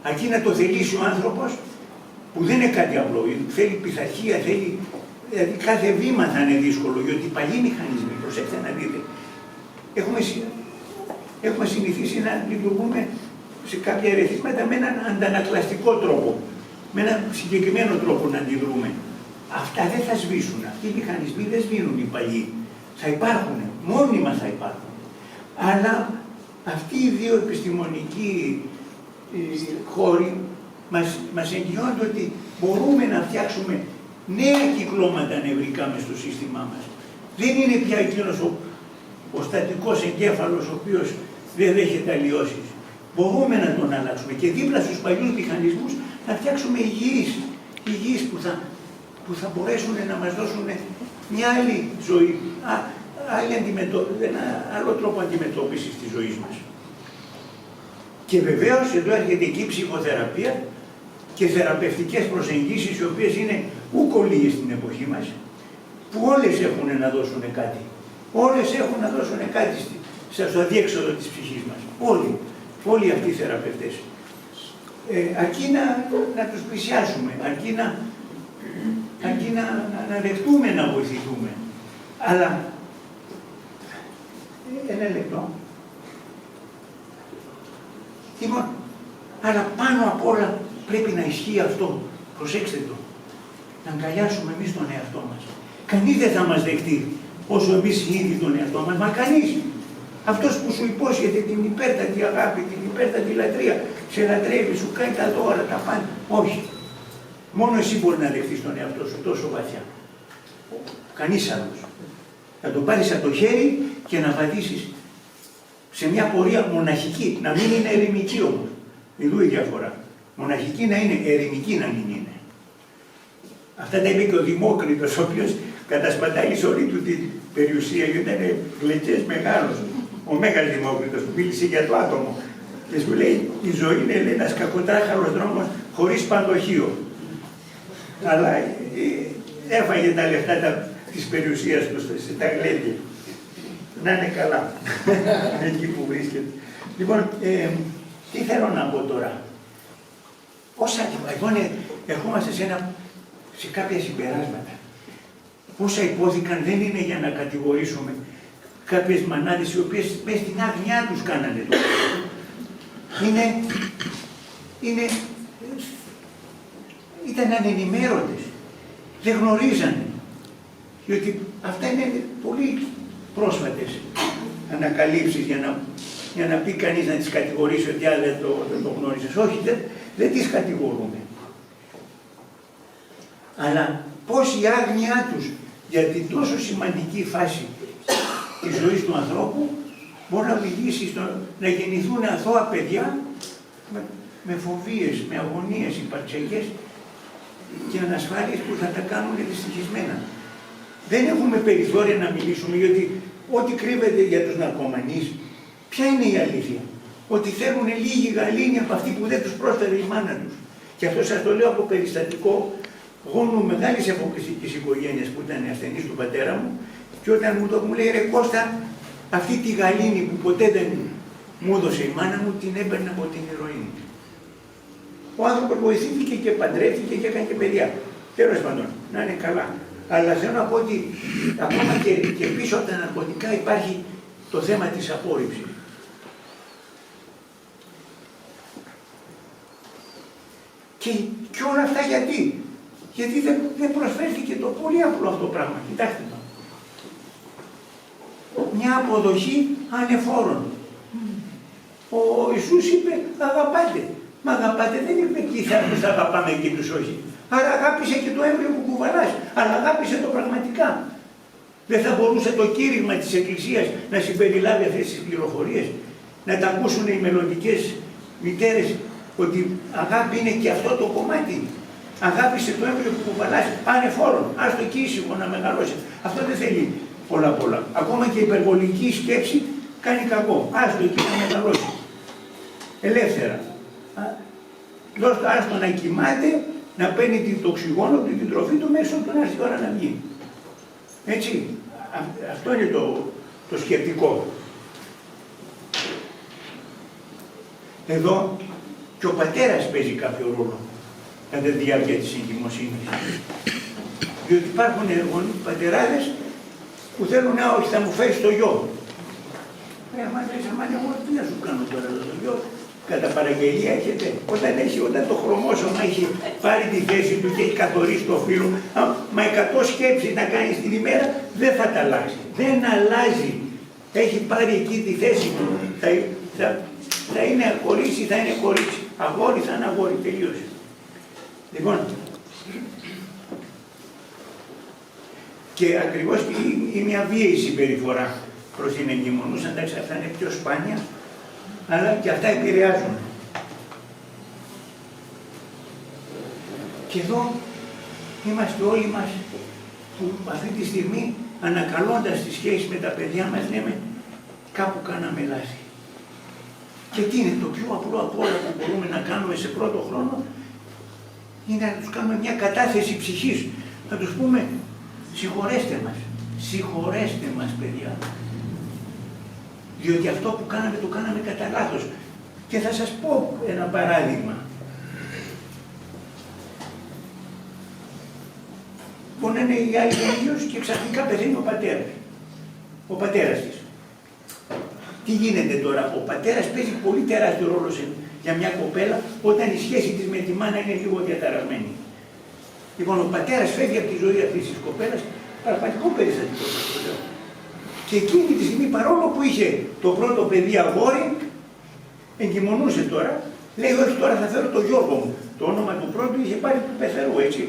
Αρκεί να το θελήσει ο άνθρωπος, που δεν είναι κάτι απλό. Θέλει πειθαρχία, θέλει. Δηλαδή κάθε βήμα θα είναι δύσκολο, γιατί οι παλιοί μηχανισμοί, προσέξτε να δείτε, έχουμε συνηθίσει να λειτουργούμε σε κάποια ερεθίσματα με έναν αντανακλαστικό τρόπο, με έναν συγκεκριμένο τρόπο να αντιδρούμε. Αυτά δεν θα σβήσουν. Αυτοί οι μηχανισμοί δεν σβήνουν οι παλιοί. Θα υπάρχουν, μόνιμα θα υπάρχουν. Αλλά αυτοί οι δύο επιστημονικοί χώροι μας εγγυώνται ότι μπορούμε να φτιάξουμε νέα κυκλώματα νευρικά μες στο σύστημά μας. Δεν είναι πια εκείνος ο στατικός εγκέφαλος ο οποίος δεν δέχεται αλλοιώσεις. Μπορούμε να τον αλλάξουμε και δίπλα στους παλιούς μηχανισμούς να φτιάξουμε υγιείς που θα μπορέσουν να μας δώσουν μια άλλη ζωή, ένα άλλο τρόπο αντιμετώπισης της ζωής μας. Και βεβαίως εδώ έρχεται εκεί η ψυχοθεραπεία και θεραπευτικές προσεγγίσεις, οι οποίες είναι ουκολίες στην εποχή μας, που όλες έχουν να δώσουν κάτι. Όλες έχουν να δώσουν κάτι στο αδιέξοδο της ψυχής μας. Όλοι αυτοί οι θεραπευτές. Αρκεί να τους πλησιάσουμε, αρκεί να δεχτούμε να βοηθηθούμε. Αλλά, ένα λεπτό. Λοιπόν, αλλά πάνω απ' όλα πρέπει να ισχύει αυτό. Προσέξτε το. Να αγκαλιάσουμε εμείς τον εαυτό μας. Κανείς δεν θα μας δεχτεί όσο εμείς ήδη τον εαυτό μας. Μα κανείς. Αυτός που σου υπόσχεται την υπέρτατη αγάπη, την υπέρτατη λατρεία, σε λατρεύει, σου κάνει τα δώρα, τα πάντα. Όχι. Μόνο εσύ μπορεί να δεχτείς τον εαυτό σου τόσο βαθιά. Κανείς άλλος. Να τον πάρεις από το χέρι και να βαδίσεις σε μια πορεία μοναχική, να μην είναι ερημική όμως. Εδώ η διαφορά. Μοναχική να είναι, ερημική να μην είναι. Αυτά τα είπε και ο Δημόκριτος, ο οποίος κατασπατάλησε όλη του την περιουσία, γιατί ήταν γλεκές μεγάλος. Ο Μέγας Δημόκριτος που μίλησε για το άτομο. Και σου λέει, η ζωή είναι ένας κακοτράχαλος δρόμος χωρίς παντοχείο. Αλλά έφαγε τα λεφτά της περιουσίας του στα γλέντια. Να είναι καλά, εκεί που βρίσκεται. Λοιπόν, τι θέλω να πω τώρα. Λοιπόν, ερχόμαστε σε κάποια συμπεράσματα. Όσα υπόθηκαν δεν είναι για να κατηγορήσουμε κάποιες μανάδες οι οποίες μέσα στην άγνοιά τους κάνανε το. Ήταν ανενημέρωτες, δεν γνωρίζανε. Διότι αυτά είναι πολύ πρόσφατες ανακαλύψεις για να πει κανείς να τις κατηγορήσει ότι δεν το γνώριζες. Όχι, δεν τις κατηγορούμε. Αλλά πώς η άγνοιά τους για την τόσο σημαντική φάση της ζωής του ανθρώπου μπορεί να οδηγήσει στο να γεννηθούν αθώα παιδιά με φοβίες, με αγωνίες υπαρξιακές και ανασφάλειες που θα τα κάνουν δυστυχισμένα. Δεν έχουμε περιθώρια να μιλήσουμε, γιατί ό,τι κρύβεται για τους ναρκωμανείς, ποια είναι η αλήθεια? Ότι θέλουν λίγη γαλήνη από αυτή που δεν τους πρόσφερε η μάνα τους. Και αυτό σας το λέω από περιστατικό γόνου μεγάλης αποκριστικής οικογένειας που ήταν ασθενής του πατέρα μου, και όταν μου το μου λέει, ρε Κώστα, αυτή τη γαλήνη που ποτέ δεν μου έδωσε η μάνα μου, την έπαιρνε από την ηρωίνη. Ο άνθρωπος βοηθήθηκε και παντρεύτηκε και έκανε και παιδιά. Τέλος πάντων, να είναι καλά. Αλλά θέλω να πω ότι ακόμα και πίσω από τα ναρκωτικά υπάρχει το θέμα της απόρριψης. Και όλα αυτά γιατί? Γιατί δεν προσφέρθηκε το πολύ απλό αυτό το πράγμα. Κοιτάξτε το. Μια αποδοχή ανεφόρων. Ο Ιησούς είπε αγαπάτε. Μα αγαπάτε δεν είπε τι θα αγαπάμε και τους όχι. Άρα αγάπησε και το έμβριο που κουβαλάς, αλλά αγάπησε το πραγματικά. Δεν θα μπορούσε το κήρυγμα της Εκκλησίας να συμπεριλάβει αυτές τις πληροφορίες, να τα ακούσουν οι μελλοντικές μητέρες, ότι αγάπη είναι και αυτό το κομμάτι. Αγάπησε το έμβριο που κουβαλάς ανεφόρον, άστο εκεί ήσυχο να μεγαλώσει. Αυτό δεν θέλει πολλά. Ακόμα και η υπερβολική σκέψη κάνει κακό. Άστο εκεί να μεγαλώσει. Ελεύθερα. Άστο να κοιμάται, να παίρνει το οξυγόνο του, την τροφή του, μέσα του να έρθει η ώρα να βγει. Έτσι. Αυτό είναι το σκεπτικό. Εδώ και ο πατέρας παίζει κάποιο ρόλο κατά τη διάρκεια της εγκυμοσύνης. Διότι υπάρχουν πατεράδες που θέλουν, όχι, θα μου φέρεις το γιο. Αμάν εγώ τι να σου κάνω τώρα το γιο? Κατά παραγγελία έχετε. Όταν το χρωμόσωμα έχει πάρει τη θέση του και έχει καθορίσει το φύλλο, μα 100 σκέψεις να κάνει την ημέρα, δεν θα τα αλλάξει. Δεν αλλάζει. Έχει πάρει εκεί τη θέση του. Θα είναι κορίτσι, θα είναι κορίτσι. Αγόρι θα είναι αγόρι. Τελείωσε. Λοιπόν, και ακριβώς είναι μια βίαιη συμπεριφορά προς την εγκυμονούσα. Εντάξει, αυτά είναι πιο σπάνια, αλλά και αυτά επηρεάζουν. Και εδώ είμαστε όλοι μας που αυτή τη στιγμή, ανακαλώντας τις σχέσεις με τα παιδιά μας, λέμε κάπου κάναμε λάθη. Και τι είναι το πιο απλό από όλα που μπορούμε να κάνουμε σε πρώτο χρόνο? Είναι να τους κάνουμε μια κατάθεση ψυχής, να τους πούμε συγχωρέστε μας παιδιά. Διότι αυτό που κάναμε το κάναμε κατά λάθος. Και θα σας πω ένα παράδειγμα. Πονάνε οι άλλοι ίδιος και ξαφνικά πεθαίνει ο πατέρας της. Τι γίνεται τώρα? Ο πατέρας παίζει πολύ τεράστιο ρόλο για μια κοπέλα όταν η σχέση της με τη μάνα είναι λίγο διαταραγμένη. Λοιπόν, ο πατέρας φεύγει από τη ζωή αυτής της κοπέλας, πραγματικό περιστατικό. Και εκείνη τη στιγμή, παρόλο που είχε το πρώτο παιδί αγόρι, εγκυμονούσε τώρα, λέει όχι, τώρα θα φέρω το Γιώργο μου. Το όνομα του πρώτου είχε πάρει του πεθερού, έτσι.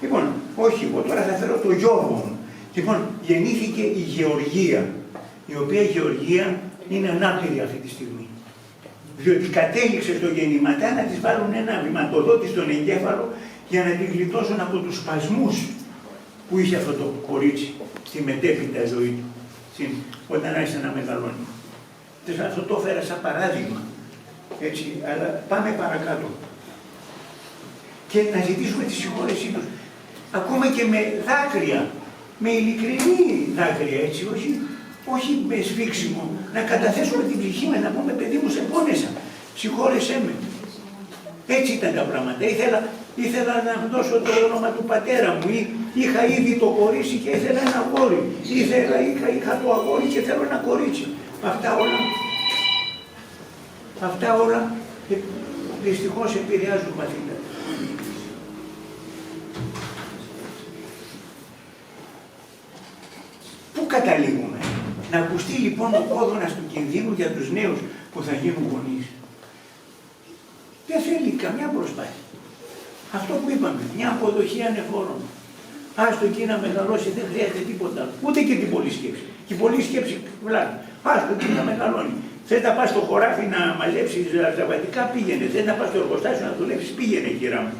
Λοιπόν, όχι εγώ, τώρα θα φέρω το Γιώργο μου. Λοιπόν, γεννήθηκε η Γεωργία, η οποία η Γεωργία είναι ανάπηρη αυτή τη στιγμή. Διότι κατέληξε στο γεννηματά να της βάλουν ένα βηματοδότη στον εγκέφαλο για να τη γλιτώσουν από τους σπασμούς που είχε αυτό το κορίτσι στη μετέπειτα ζωή του, όταν άρχισε να μεγαλώνει. Αυτό το έφερα σαν παράδειγμα. Έτσι, αλλά πάμε παρακάτω. Και να ζητήσουμε τη συγχώρεσή τους. Ακόμα και με δάκρυα, με ειλικρινή δάκρυα, έτσι, όχι με σφίξιμο. Να καταθέσουμε την ψυχή μας, να πούμε παιδί μου σε πόνεσα, συγχώρεσέ με. Έτσι ήταν τα πράγματα. Ήθελα να δώσω το όνομα του πατέρα μου. Είχα ήδη το κορίτσι και ήθελα ένα αγόρι. Είχα το αγόρι και θέλω ένα κορίτσι. Αυτά όλα δυστυχώς επηρεάζουν μαθήματα. Πού καταλήγουμε? Να ακουστεί λοιπόν ο κόδωνας του κινδύνου για τους νέους που θα γίνουν γονείς. Δεν θέλει καμιά προσπάθεια. Αυτό που είπαμε, μια αποδοχή ανεφόρων. Άστο εκεί να μεγαλώσει, δεν χρειάζεται τίποτα. Ούτε και την πολλή σκέψη. Και η πολλή σκέψη βλάβει. Άστο εκεί να μεγαλώνει. Θες να πας στο χωράφι να μαζέψεις ζαβατικά, πήγαινε. Θες να πας στο εργοστάσιο να δουλέψεις, πήγαινε, κυρά μου.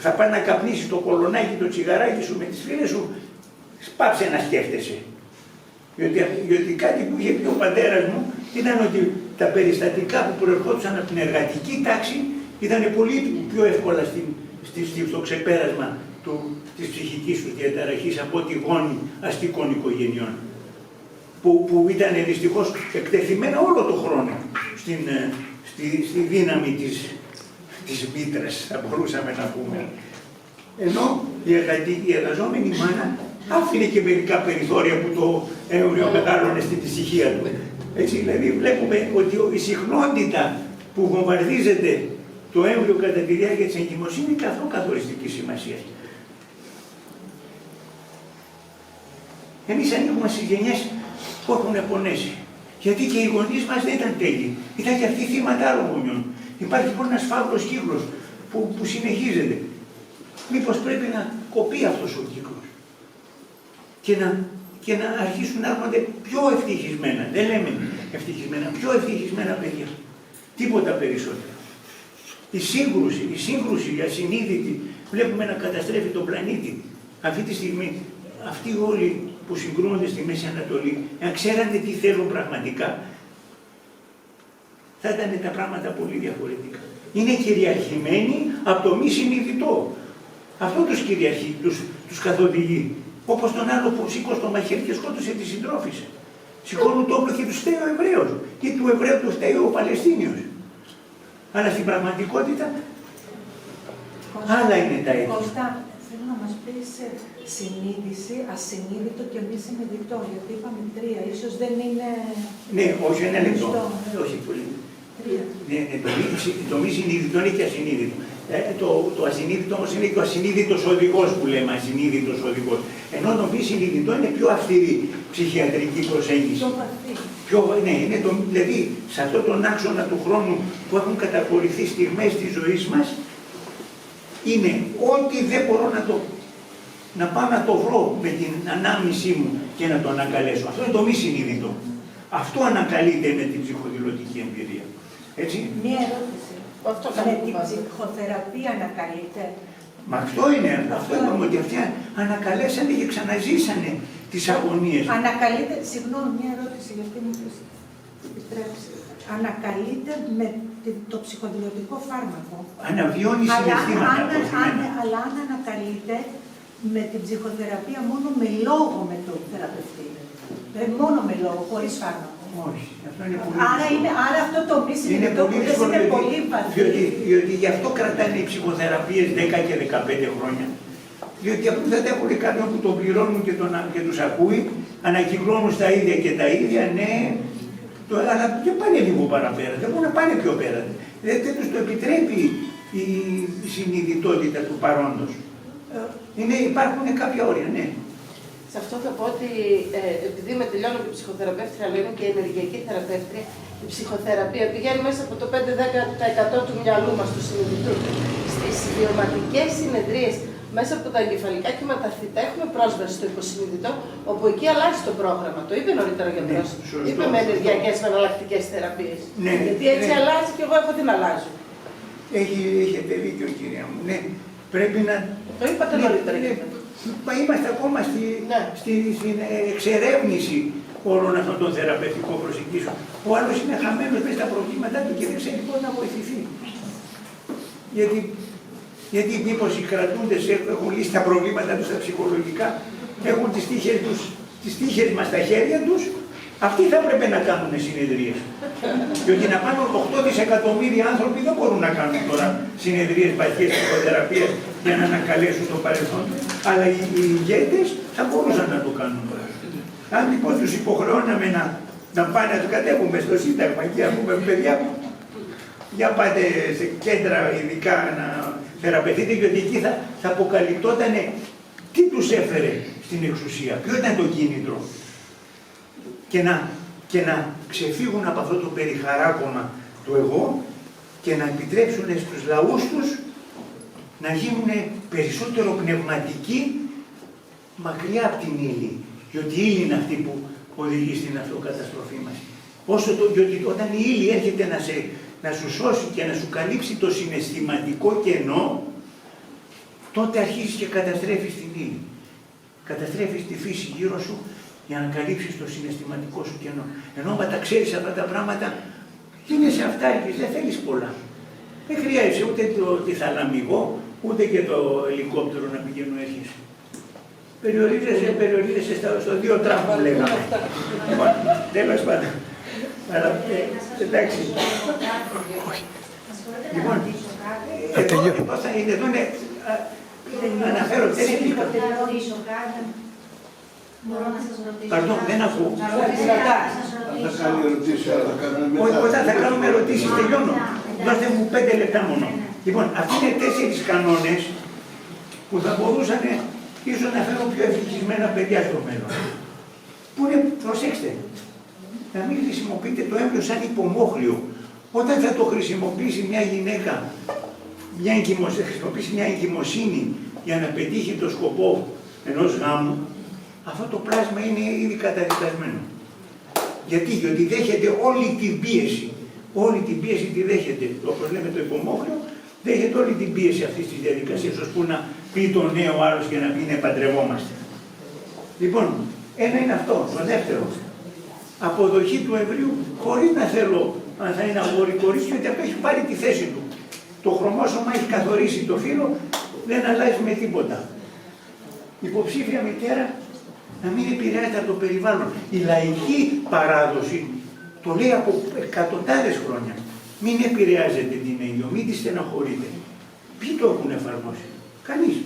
Θα πας να καπνίσεις το κολονάκι, το τσιγαράκι σου με τις φίλες σου, σπάψε να σκέφτεσαι. Γιατί κάτι που είχε πει ο πατέρας μου ήταν ότι τα περιστατικά που προερχόντουσαν από την εργατική τάξη ήταν πολύ πιο εύκολα στο ξεπέρασμα της ψυχικής τους διαταραχής από τη γόνη αστικών οικογενειών. Που ήταν δυστυχώς εκτεθειμένα όλο το χρόνο στη δύναμη της μήτρας, θα μπορούσαμε να πούμε. Ενώ η εργαζόμενη μάνα άφηνε και μερικά περιθώρια που το έμβριο μεγάλωνε στην ησυχία του. Έτσι, δηλαδή βλέπουμε ότι η συχνότητα που βομβαρδίζεται το έμβριο κατά τη διάρκεια της εγκυμοσύνης είναι καθοριστική σημασία. Εμείς ανήκουμε στις γενιές που έχουν πονέσει. Γιατί και οι γονείς μας δεν ήταν τέλειοι. Ήταν και αυτοί θύματα άλλων γονιών. Υπάρχει λοιπόν ένας φαύλος κύκλος που συνεχίζεται. Μήπως πρέπει να κοπεί αυτός ο κύκλος και να αρχίσουν να έρχονται πιο ευτυχισμένα, δεν λέμε ευτυχισμένα, πιο ευτυχισμένα παιδιά. Τίποτα περισσότερο. Η σύγκρουση, η ασυνείδητη, βλέπουμε να καταστρέφει τον πλανήτη. Αυτή τη στιγμή, αυτοί όλοι που συγκρούονται στη Μέση Ανατολή, αν ξέρανε τι θέλουν πραγματικά, θα ήταν τα πράγματα πολύ διαφορετικά. Είναι κυριαρχημένοι από το μη συνειδητό. Αυτό τους κυριαρχεί, τους καθοδηγεί. Όπως τον άλλο που σήκωσε το μαχαίρι και σκότωσε τη συντρόφισσα. Σηκώνουν το όπλο και του φταίει ο Εβραίος ή του Εβραίου του φταίει ο Παλαιστίνιος. Αλλά στην πραγματικότητα άλλα είναι τα αίτια. Κώστα, θέλω να μας πεις συνείδηση, ασυνείδητο και μη συνειδητό, γιατί είπαμε 3, ίσως δεν είναι... Ναι, όχι ένα λεπτό. Όχι πολύ. Ναι, το μη συνειδητό είναι και ασυνείδητο. Το ασυνείδητο όμως είναι και ο ασυνείδητος οδηγός που λέμε, ασυνείδητος οδηγός. Ενώ το μη συνειδητό είναι πιο αυστηρή ψυχιατρική προσέγγιση. Πιο βαθύ. Ναι, είναι δηλαδή σε αυτόν τον άξονα του χρόνου που έχουν καταχωρηθεί στιγμές της ζωής μας, είναι ό,τι δεν μπορώ να πάω να το βρω με την ανάμνησή μου και να το ανακαλέσω. Αυτό είναι το μη συνειδητό. Αυτό ανακαλείται με την ψυχοδηλωτική εμπειρία. Έτσι. Μία ερώτηση. Με την ψυχοθεραπεία ανακαλείται. Μα αυτό είναι, αυτό είπαμε ότι αυτοί ανακαλέσανε και ξαναζήσανε τις αγωνίες. Ανακαλείται, συγγνώμη, μια ερώτηση γιατί μου επιτρέψει. Ανακαλείται με το ψυχοδηλωτικό φάρμακο. Αναβιώνει συναισθήματα. Αλλά αν ανακαλείται με την ψυχοθεραπεία μόνο με λόγο με τον θεραπευτή. Μόνο με λόγο, χωρίς φάρμακο. Όχι, αυτό είναι πολύ άρα αυτό το μη συνειδητό που λες είναι πολύ βαθύ. Διότι γι' αυτό κρατάνε οι ψυχοθεραπείες 10 και 15 χρόνια. Διότι απλώς δεν έχουν κάποιον που τον πληρώνουν και τους ακούει, ανακυκλώνουν στα ίδια και τα ίδια, ναι, αλλά και πάνε λίγο παραπέρα, δεν μπορούν να πάνε πιο πέρα. Δεν τους το επιτρέπει η συνειδητότητα του παρόντος. Υπάρχουν κάποια όρια, ναι. Σε αυτό θα πω ότι επειδή με τελειώνω και ψυχοθεραπεύτρια, αλλά είμαι και ενεργειακή θεραπεύτρια, η ψυχοθεραπεία πηγαίνει μέσα από το 5-10% του μυαλού μας, του συνειδητού. Στις βιωματικές συνεδρίες, μέσα από τα εγκεφαλικά κύματα θήτα, έχουμε πρόσβαση στο υποσυνείδητο, όπου εκεί αλλάζει το πρόγραμμα. Το είπε νωρίτερα ο γιατρός. Είπε με ενεργειακές με εναλλακτικές θεραπείες. Ναι, γιατί έτσι αλλάζει και εγώ έχω την αλλάζω. Έχετε δίκιο, κυρία μου. Ναι, πρέπει να. Το είπατε νωρίτερα. Μα είμαστε ακόμα στην εξερεύνηση όλων αυτών των θεραπευτικών προσεγγίσεων. Ο άλλος είναι χαμένος μέσα στα προβλήματά του και δεν ξέρει πώς να βοηθηθεί. Γιατί μήπως οι κρατούντες έχουν λύσει τα προβλήματα τους τα ψυχολογικά, έχουν τις τύχες μας στα χέρια τους, αυτοί θα έπρεπε να κάνουν συνεδρίες. Διότι να κάνουν 8 δισεκατομμύρια άνθρωποι δεν μπορούν να κάνουν τώρα συνεδρίες βαθιές ψυχοθεραπείας για να ανακαλέσουν το παρελθόν. Αλλά οι ηγέτες θα μπορούσαν να το κάνουν. Αν λοιπόν τους υποχρεώναμε να πάνε να τους κατέβουμε στο Σύνταγμα και να πούμε παιδιά, για πάτε σε κέντρα ειδικά να θεραπευτείτε, γιατί εκεί θα αποκαλυπτόταν τι τους έφερε στην εξουσία, ποιο ήταν το κίνητρο. Και να ξεφύγουν από αυτό το περιχαράκωμα του εγώ και να επιτρέψουν στους λαούς τους να γίνουν περισσότερο πνευματικοί μακριά από την ύλη. Διότι η ύλη είναι αυτή που οδηγεί στην αυτοκαταστροφή μας. Διότι όταν η ύλη έρχεται να σου σώσει και να σου καλύψει το συναισθηματικό κενό, τότε αρχίζεις και καταστρέφεις την ύλη. Καταστρέφεις τη φύση γύρω σου για να καλύψεις το συναισθηματικό σου κενό. Ενώ όταν τα ξέρεις αυτά τα πράγματα, γίνεσαι αυτάρκης, δεν θέλεις πολλά. Δεν χρειάζεσαι ούτε τη θαλαμιγό, ούτε και το ελικόπτερο να πηγαίνω έρχεσαι. Περιορίζεσαι στο 2 τράφου, λέγαμε. Λοιπόν, τέλος πάντων. Αλλά, εντάξει. Λοιπόν, εδώ θα είναι, να αναφέρω 4. Μπορώ να σας ρωτήσω. Παρδόν, δεν ακούω. Θα κάνει ερωτήσεις, αλλά θα κάνουμε μετά. Όχι, όταν θα κάνουμε ερωτήσεις, τελειώνω. Δώστε μου 5 λεπτά μόνο. Λοιπόν, αυτοί είναι 4 κανόνες που θα μπορούσαν ίσως να φέρουν πιο ευτυχισμένα παιδιά στο μέλλον. Που είναι, προσέξτε, να μην χρησιμοποιείτε το έμβριο σαν υπομόχλιο. Όταν θα το χρησιμοποιήσει μια γυναίκα, χρησιμοποιήσει μια εγκυμοσύνη για να πετύχει το σκοπό ενός γάμου, αυτό το πλάσμα είναι ήδη καταδικασμένο. Γιατί δέχεται όλη την πίεση. Όλη την πίεση τη δέχεται. Όπως λέμε το υπομόχλιο, δέχεται όλη την πίεση αυτής της διαδικασίας, ώστε να πει το νέο άλλος και να πει ναι, παντρευόμαστε. Λοιπόν, ένα είναι αυτό. Το δεύτερο, αποδοχή του εμβρίου χωρίς να θέλω αν θα είναι αγόρι κορίτσι, γιατί αυτό έχει πάρει τη θέση του. Το χρωμόσωμα έχει καθορίσει το φύλο, δεν αλλάζει με τίποτα. Υποψήφια μητέρα να μην επηρεάζεται από το περιβάλλον. Η λαϊκή παράδοση το λέει από εκατοντάδες χρόνια. Μην επηρεάζετε την έγκυο, μην τη στεναχωρείτε. Ποιοι το έχουν εφαρμόσει? Κανείς.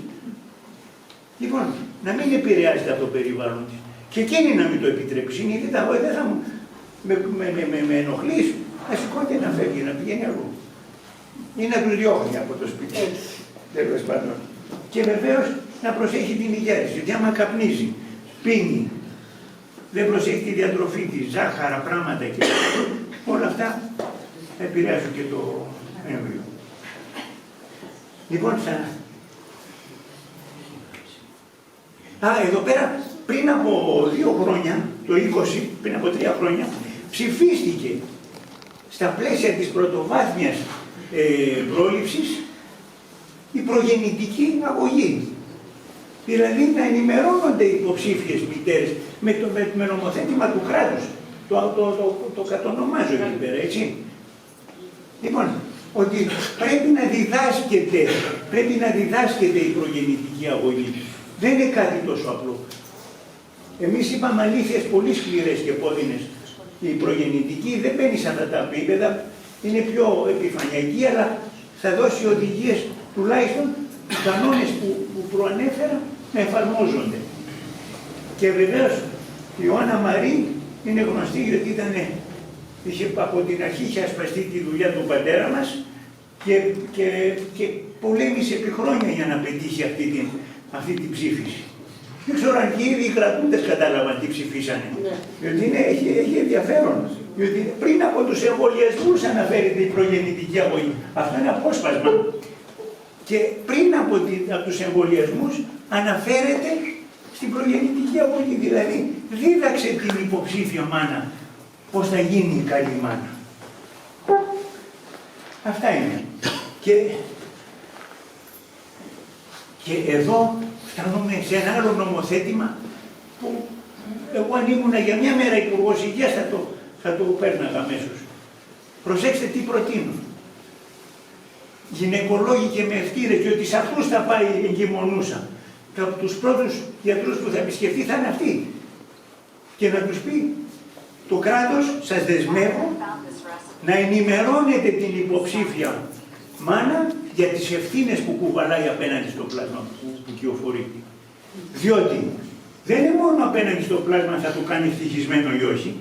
Λοιπόν, να μην επηρεάζεται από το περιβάλλον της. Και εκείνη να μην το επιτρέψει. Είναι ήδη δεν θα μου με ενοχλείς, να σηκώνεται να φεύγει, να πηγαίνει αλλού. Ή να τους διώχνει από το σπίτι. Τέλος πάντων. Και βεβαίως να προσέχει την υγεία της. Γιατί άμα καπνίζει, πίνει, δεν προσέχει τη διατροφή της, ζάχαρα, πράγματα και όλα αυτά επηρεάζουν και το έμβριο. Λοιπόν, εδώ πέρα πριν από 2 χρόνια, το 20, πριν από 3 χρόνια, ψηφίστηκε στα πλαίσια της πρωτοβάθμιας πρόληψης η προγεννητική αγωγή. Δηλαδή να ενημερώνονται οι υποψήφιες μητέρες με νομοθέτημα του κράτους. Το κατονομάζω εκεί πέρα, έτσι. Λοιπόν, ότι πρέπει να διδάσκεται η προγεννητική αγωγή. Δεν είναι κάτι τόσο απλό. Εμείς είπαμε αλήθειες πολύ σκληρές και πόδινες. Η προγεννητική δεν μπαίνει σε αυτά τα επίπεδα, είναι πιο επιφανειακή, αλλά θα δώσει οδηγίες, τουλάχιστον οι κανόνες που προανέφερα να εφαρμόζονται. Και βεβαίως η Ιωάννα Μαρή είναι γνωστή γιατί από την αρχή είχε ασπαστεί τη δουλειά του πατέρα μας και πολέμησε επί χρόνια για να πετύχει αυτή την ψήφιση. Δεν ξέρω αν και ήδη οι κρατούντες κατάλαβαν τι ψηφίσανε. Διότι έχει ενδιαφέρον. Διότι πριν από τους εμβολιασμούς αναφέρεται η προγεννητική αγωγή. Αυτό είναι απόσπασμα. Και πριν από τους εμβολιασμούς αναφέρεται στην προγεννητική αγωγή. Δηλαδή δίδαξε την υποψήφια μάνα πώς θα γίνει η καλή μάνα. Αυτά είναι. Και εδώ φτάνουμε σε ένα άλλο νομοθέτημα που εγώ αν ήμουνα για μια μέρα υπουργός υγείας θα το πέρναγα αμέσως. Προσέξτε τι προτείνω. Γυναικολόγοι και μευτήρες, διότι σε αυτούς θα πάει η εγκυμονούσα. Τους πρώτους γιατρούς που θα επισκεφτεί θα είναι αυτοί. Και να τους πει, το κράτος σας δεσμεύω να ενημερώνετε την υποψήφια μάνα για τις ευθύνες που κουβαλάει απέναντι στο πλάσμα που κυοφορεί. Διότι δεν είναι μόνο απέναντι στο πλάσμα θα του κάνει ευτυχισμένο ή όχι,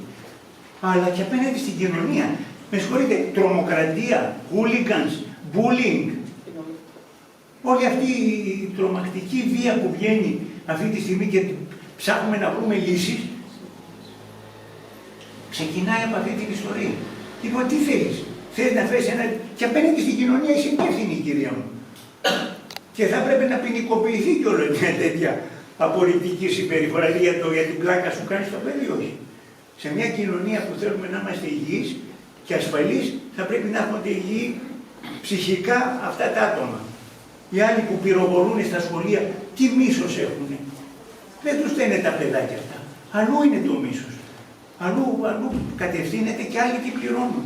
αλλά και απέναντι στην κοινωνία. Με συγχωρείτε, τρομοκρατία, hooligans, bullying, όλη αυτή η τρομακτική βία που βγαίνει αυτή τη στιγμή και ψάχνουμε να βρούμε λύσεις, ξεκινάει από αυτή την ιστορία. Λοιπόν, τι θέλεις? Θέλεις να φέρεις ένα... και απέναντι στην κοινωνία είσαι υπεύθυνη, κυρία μου. Και θα πρέπει να ποινικοποιηθεί κιόλας μια τέτοια απορριπτική συμπεριφορά, για την πλάκα σου κάνει στο παιδί, όχι. Σε μια κοινωνία που θέλουμε να είμαστε υγιείς και ασφαλείς, θα πρέπει να έχονται υγιεί ψυχικά αυτά τα άτομα. Οι άλλοι που πυροβολούν στα σχολεία, τι μίσος έχουνε. Δεν τους στέλνε τα παιδάκια αυτά. Αλλού είναι το μίσος. Αλλού κατευθύνεται και άλλοι τι πληρώνουν.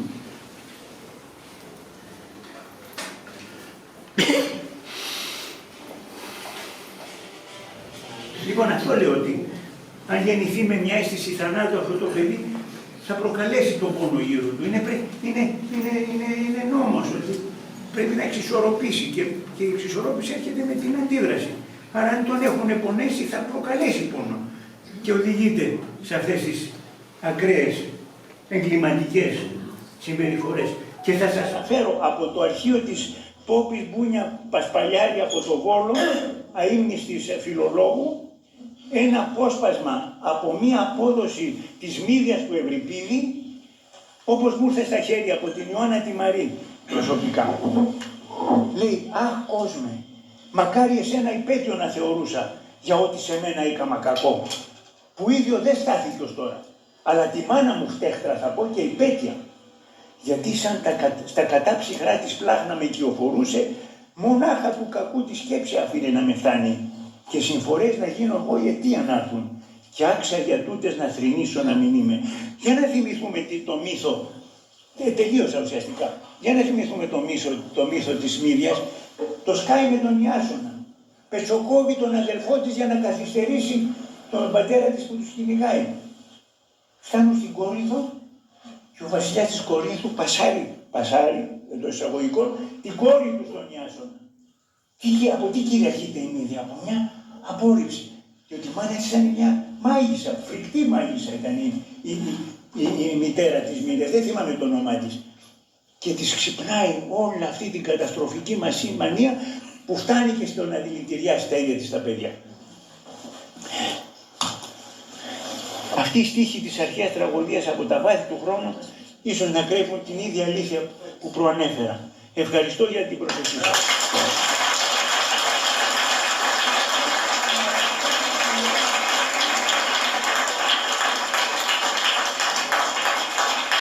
Λοιπόν, αυτό λέω ότι αν γεννηθεί με μια αίσθηση θανάτου αυτό το παιδί, θα προκαλέσει τον πόνο γύρω του. Είναι νόμος ότι πρέπει να εξισορροπήσει και η εξισορρόπηση έρχεται με την αντίδραση. Άρα αν τον έχουν πονέσει θα προκαλέσει πόνο και οδηγείται σε αυτές τις ακραίες εγκληματικές συμπεριφορές. Και θα σας αφέρω από το αρχείο της Πόπης Μπούνια Πασπαλιάρη από το Βόλο, αείμνηστης φιλολόγου, ένα απόσπασμα από μία απόδοση της Μύδιας του Ευρυπίδη, όπως μου ήρθε στα χέρια από την Ιωάννα τη Μαρή προσωπικά. Λέει, αχ κόσμε, μακάρι εσένα υπέτειο να θεωρούσα για ό,τι σε μένα έκαμα κακό, που ίδιο δεν στάθηκε ως τώρα, αλλά τη μάνα μου φτέχτρα θα πω και υπέτεια, γιατί σαν στα κατάψυχρά της πλάχνα με κυοφορούσε, μονάχα του κακού τη σκέψη αφήνε να με φτάνει και συμφορές να γίνω εγώ η αιτία να έρθουν και άξα για τούτες να θρηνήσω να μην είμαι. Για να θυμηθούμε το μύθο, τελείωσα ουσιαστικά, για να θυμηθούμε το μύθο της Μύδιας, το σκάει με τον Ιάσονα, πετσοκόβει τον αδελφό της για να καθυστερήσει τον πατέρα της που τους κυνηγάει. Φτάνουν στην Κόρινθο και ο βασιλιάς της Κορίνθου πασάρει εντός εισαγωγικών, την κόρη του στον Ιάσονα. Από τι κυριαρχείται η Μύδια? Από μια απόρριψη. Διότι η μάνα της ήταν μια μάγισσα, φρικτή μάγισσα ήταν η μητέρα της Μύδιας, δεν θυμάμαι το όνομά της. Και της ξυπνάει όλη αυτή την καταστροφική μανία που φτάνει και στο να δηλητηριάσει τα ίδια της τα παιδιά. Αυτή η στίχη της αρχαίας τραγωδίας από τα βάθη του χρόνου ίσως να κρύβουν την ίδια αλήθεια που προανέφερα. Ευχαριστώ για την προσοχή σας.